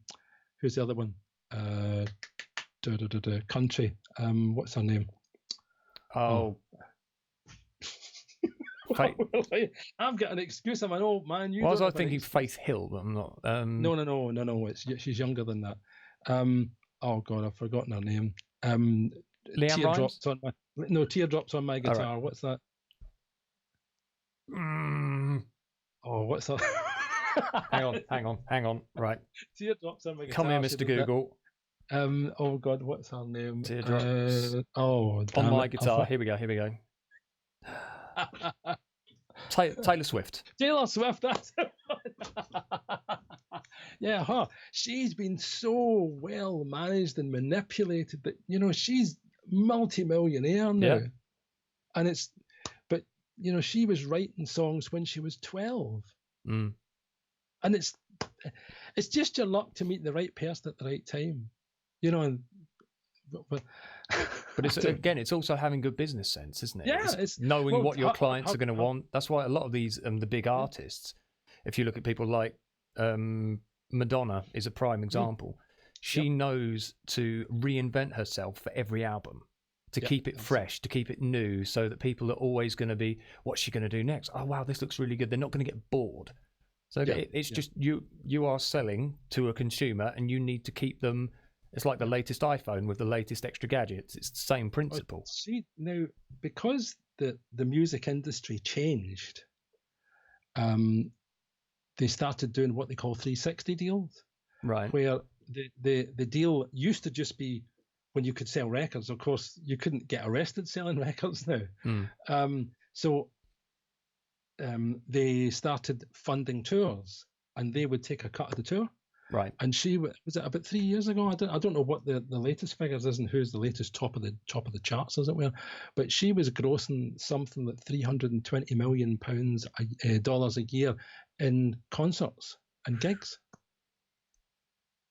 who's the other one? Country. What's her name? Oh. I've got an excuse. I'm an old man. I was thinking Faith Hill, but I'm not. No. She's younger than that. Oh God, I've forgotten her name. Teardrops on my guitar. Right. What's that? Oh, what's that? Hang on. Right. Teardrops on my guitar. Come here, Mr. Google. Oh God, what's her name? Teardrops. On my guitar. Here we go. Taylor Swift. Taylor Swift, that's it. Yeah, her. She's been so well managed and manipulated that, she's multi-millionaire now. Yeah. And she was writing songs when she was 12. And it's just your luck to meet the right person at the right time. But it's also having good business sense, isn't it? Yeah, it's knowing what your clients are going to want. That's why a lot of these the big artists, if you look at people like Madonna is a prime example. She knows to reinvent herself for every album, to keep it fresh, to keep it new, so that people are always going to be, what's she going to do next? Oh wow, this looks really good. They're not going to get bored. So it's just you are selling to a consumer, and you need to keep them. It's like the latest iPhone with the latest extra gadgets. It's the same principle. See, now, because the music industry changed, they started doing what they call 360 deals. Right. Where the deal used to just be when you could sell records. Of course, you couldn't get arrested selling records now. So they started funding tours, and they would take a cut of the tour. Right. And she was it about 3 years ago? I don't know what the latest figures is and who's the latest top of the charts, as it were. But she was grossing something like £320 million dollars a year in concerts and gigs.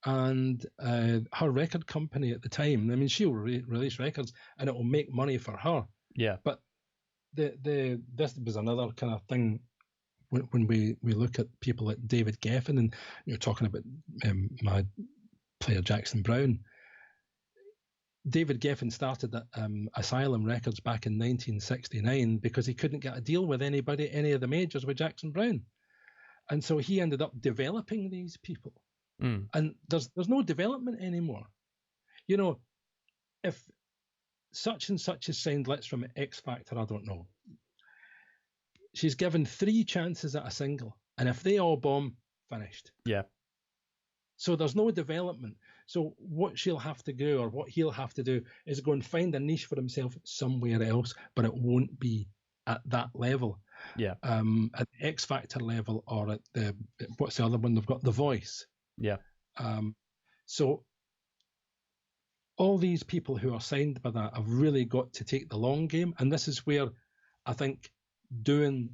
And her record company at the time, I mean, she'll release records and it will make money for her. Yeah. But this was another kind of thing. When we look at people like David Geffen, and you're talking about my player Jackson Brown, David Geffen started Asylum Records back in 1969 because he couldn't get a deal with any of the majors with Jackson Browne. And so he ended up developing these people. And there's no development anymore. You know, if such and such is signed, let's from X Factor, I don't know. She's given 3 chances at a single. And if they all bomb, finished. Yeah. So there's no development. So what she'll have to do, or what he'll have to do, is go and find a niche for himself somewhere else, but it won't be at that level. Yeah. At the X Factor level, or at what's the other one they've got? The Voice. Yeah. So all these people who are signed by that have really got to take the long game. And this is where I think doing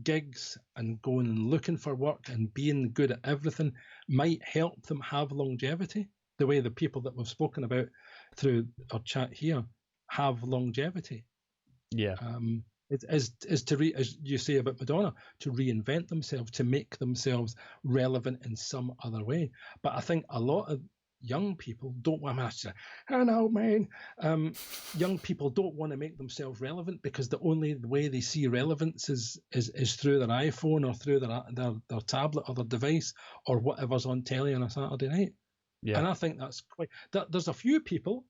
gigs and going and looking for work and being good at everything might help them have longevity, the way the people that we've spoken about through our chat here have longevity. Yeah. It is to as you say about Madonna, to reinvent themselves, to make themselves relevant in some other way. But I think a lot of young people don't want to say, "I know, man." Young people don't want to make themselves relevant because the only way they see relevance is through their iPhone or through their tablet or their device or whatever's on telly on a Saturday night. Yeah. And I think that's quite. There's a few people,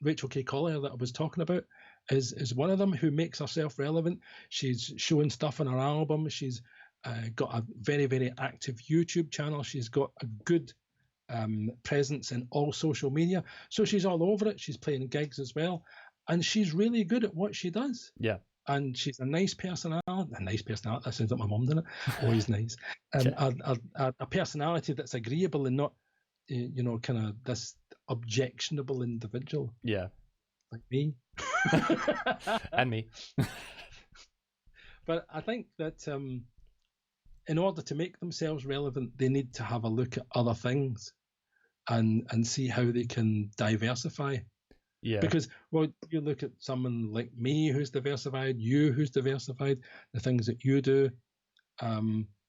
Rachel K. Collier that I was talking about is one of them, who makes herself relevant. She's showing stuff on her album. She's got a very, very active YouTube channel. She's got a good presence in all social media. So she's all over it. She's playing gigs as well. And she's really good at what she does. Yeah. And she's a nice personality. That sounds like my mum, doesn't it? Always nice. A personality that's agreeable and not, kind of this objectionable individual. Yeah. Like me. And me. But I think that in order to make themselves relevant, they need to have a look at other things and see how they can diversify. Yeah. Because, well, you look at someone like me who's diversified, you who's diversified, the things that you do.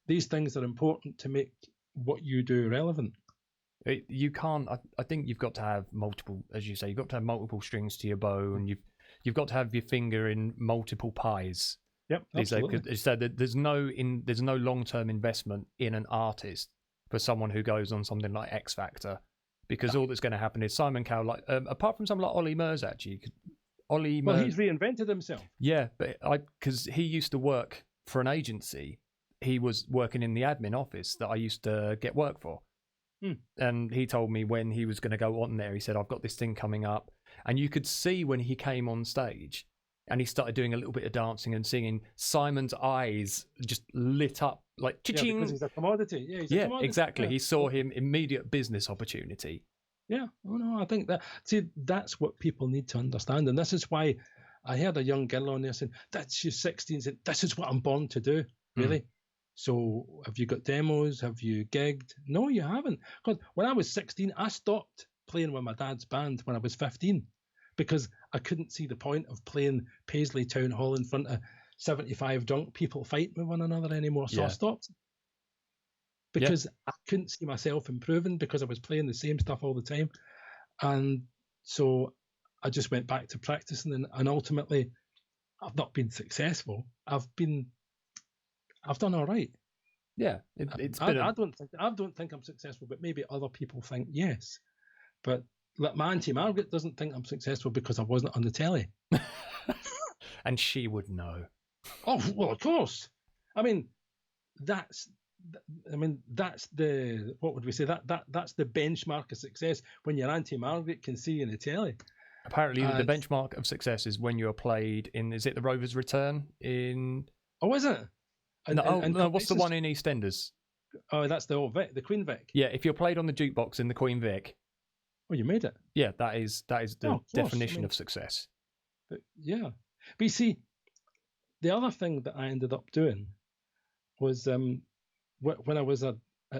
These things are important to make what you do relevant. You can't. I think you've got to have multiple, as you say, you've got to have multiple strings to your bow, and you've got to have your finger in multiple pies. Yep, absolutely. So there's no long-term investment in an artist for someone who goes on something like X Factor, because all that's going to happen is Simon Cowell, apart from someone like Ollie Murs, actually. He's reinvented himself. Yeah, but because he used to work for an agency, he was working in the admin office that I used to get work for. And he told me when he was going to go on there, he said, "I've got this thing coming up." And you could see when he came on stage and he started doing a little bit of dancing and singing, Simon's eyes just lit up like cha-ching. Yeah, because he's a commodity. Yeah, he's a commodity. Exactly. Yeah. He saw him immediate business opportunity. Yeah. Oh, no, I think that's what people need to understand. And this is why I heard a young girl on there saying, she's 16, saying, "This is what I'm born to do." Really? So have you got demos? Have you gigged? No, you haven't. Because when I was 16, I stopped playing with my dad's band when I was 15 because I couldn't see the point of playing Paisley Town Hall in front of 75 drunk people fighting with one another anymore. So I stopped because I couldn't see myself improving because I was playing the same stuff all the time. And so I just went back to practicing, and ultimately I've not been successful. I've done all right. Yeah, I don't think I'm successful, but maybe other people think yes. But like my Auntie Margaret doesn't think I'm successful because I wasn't on the telly. And she would know. Oh well, of course. I mean, that's the, what would we say, that's the benchmark of success, when your Auntie Margaret can see you in the telly. Apparently, the benchmark of success is when you're played in. Is it The Rover's Return in? Oh, is it? No, what's the one in EastEnders? Oh, that's the old Vic, the Queen Vic. Yeah, if you're played on the jukebox in the Queen Vic. Oh, you made it. Yeah, that is the definition of success. But yeah, but you see, the other thing that I ended up doing was when I was at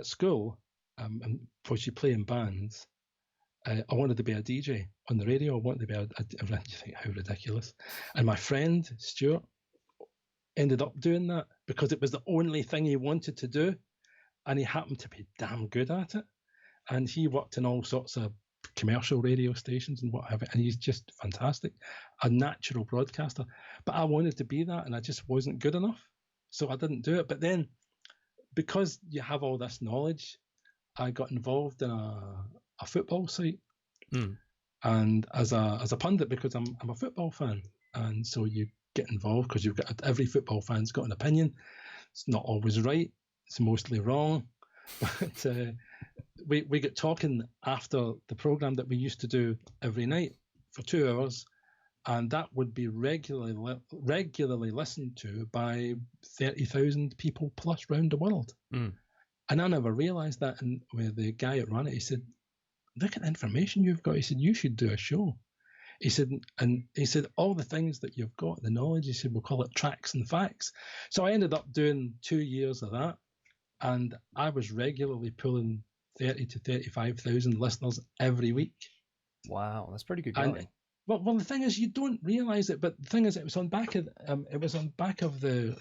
school, and was you playing bands, I wanted to be a DJ on the radio. I wanted to be you think how ridiculous. And my friend Stuart ended up doing that because it was the only thing he wanted to do, and he happened to be damn good at it. And he worked in all sorts of commercial radio stations and what have you. And he's just fantastic, a natural broadcaster. But I wanted to be that, and I just wasn't good enough, so I didn't do it. But then, because you have all this knowledge, I got involved in a football site, and as a pundit, because I'm a football fan, and so you get involved because every football fan's got an opinion. It's not always right. It's mostly wrong. But we get talking after the program that we used to do every night for 2 hours, and that would be regularly listened to by 30,000 people plus round the world. And I never realised that. And with the guy that ran it, he said, "Look at the information you've got." He said, "You should do a show." He said, all the things that you've got, the knowledge, he said, we'll call it tracks and facts. So I ended up doing 2 years of that, and I was regularly pulling 30 to 35,000 listeners every week. Wow, that's pretty good going. Well, the thing is, you don't realise it, but the thing is, it was on back of the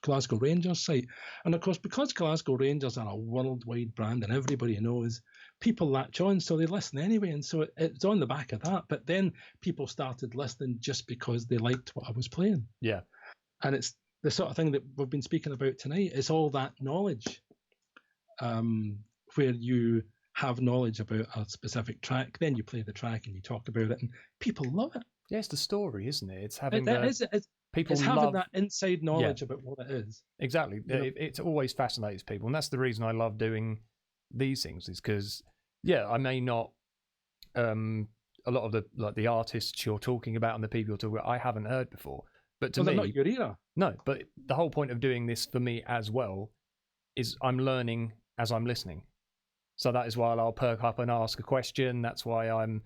Glasgow Rangers site, and of course, because Glasgow Rangers are a worldwide brand and everybody knows, people latch on, so they listen anyway, and so it's on the back of that. But then people started listening just because they liked what I was playing. Yeah, and it's the sort of thing that we've been speaking about tonight. It's all that knowledge, where you have knowledge about a specific track, then you play the track and you talk about it, and people love it. Yeah, it's the story, isn't it? It's having It's having that inside knowledge about what it is. Exactly. It always fascinates people, and that's the reason I love doing these things, is because, I may not, a lot of the artists you're talking about and the people you're talking about, I haven't heard before. But to me, they're not your era. No, but the whole point of doing this for me as well is I'm learning as I'm listening. So that is why I'll perk up and ask a question. That's why I'm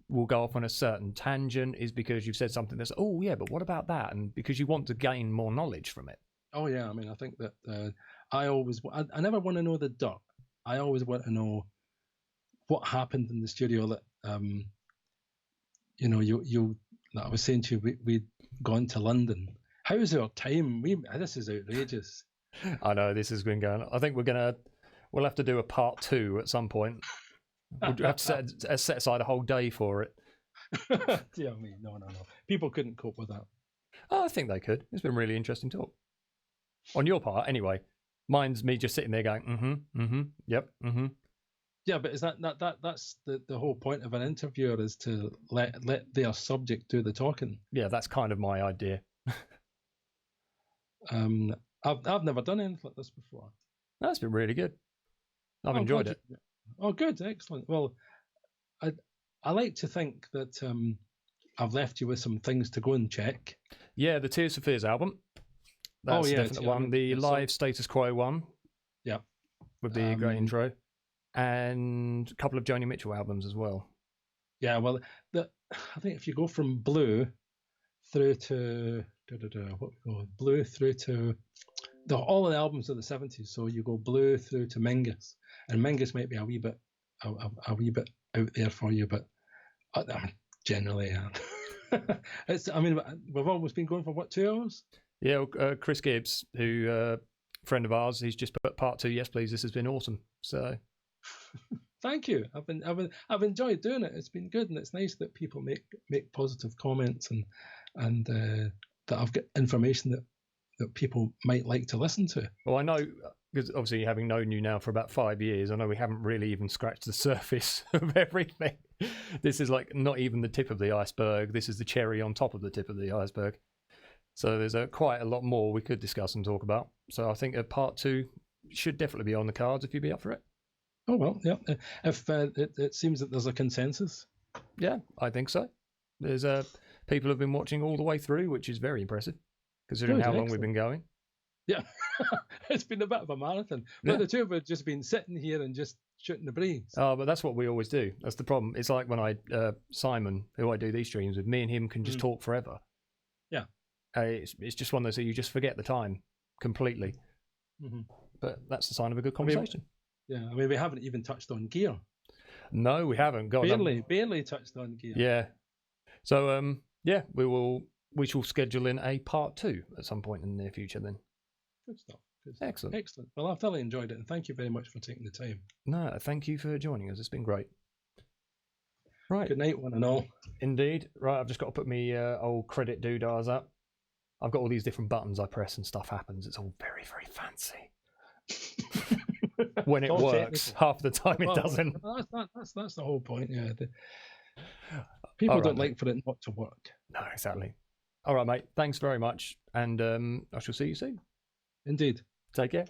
will go off on a certain tangent, is because you've said something that's, oh yeah, but what about that? And because you want to gain more knowledge from it. Oh yeah, I mean, I think that I never want to know the dirt. I always want to know what happened in the studio. That I was saying to you, we'd gone to London. How's our time? This is outrageous. I know, this has been going. I think we'll have to do a part 2 at some point. We'll have to set aside a whole day for it. Yeah, no. People couldn't cope with that. Oh, I think they could. It's been really interesting talk. On your part, anyway. Mine's me just sitting there going, yep, Yeah, but is that's the whole point of an interviewer, is to let their subject do the talking. Yeah, that's kind of my idea. I've never done anything like this before. That's been really good. I've enjoyed it. Oh, good, excellent. Well, I like to think that I've left you with some things to go and check. Yeah, the Tears for Fears album. That's definitely one. The live Status Quo one. Yeah. Would be a great intro. And a couple of Joni Mitchell albums as well. Yeah, well, I think if you go from Blue through to Blue through to all the albums of the 70s, so you go Blue through to Mingus, and Mingus might be a wee bit out there for you, but generally, we've almost been going for 2 hours. Yeah, Chris Gibbs, who friend of ours, he's just put part 2. Yes, please. This has been awesome. So, thank you. I've enjoyed doing it. It's been good, and it's nice that people make positive comments and that I've got information that people might like to listen to. Well, I know, because obviously having known you now for about 5 years, I know we haven't really even scratched the surface of everything. This is like not even the tip of the iceberg. This is the cherry on top of the tip of the iceberg. So there's quite a lot more we could discuss and talk about. So I think part 2 should definitely be on the cards if you'd be up for it. Oh, well, yeah. If it seems that there's a consensus. Yeah, I think so. There's people have been watching all the way through, which is very impressive, considering how long we've been going. Yeah, it's been a bit of a marathon. But the two of us have just been sitting here and just shooting the breeze. Oh, but that's what we always do. That's the problem. It's like when Simon, who I do these streams with, me and him can just talk forever. Yeah. It's just one of those that you just forget the time completely. Mm-hmm. But that's the sign of a good conversation. Yeah, I mean, we haven't even touched on gear. No, we haven't. God, barely touched on gear. Yeah. So, we shall schedule in a part 2 at some point in the near future then. Good stuff. Excellent. Well, I've thoroughly enjoyed it, and thank you very much for taking the time. No, thank you for joining us. It's been great. Right. Good night, one and all. Indeed. Right, I've just got to put me old credit doodahs up. I've got all these different buttons I press and stuff happens. It's all very, very fancy. When it all works, technical. half the time it Well, doesn't. That's the whole point. Yeah, people All right, don't mate. like for it not to work. No, exactly. All right, mate. Thanks very much, and I shall see you soon. Indeed. Take care.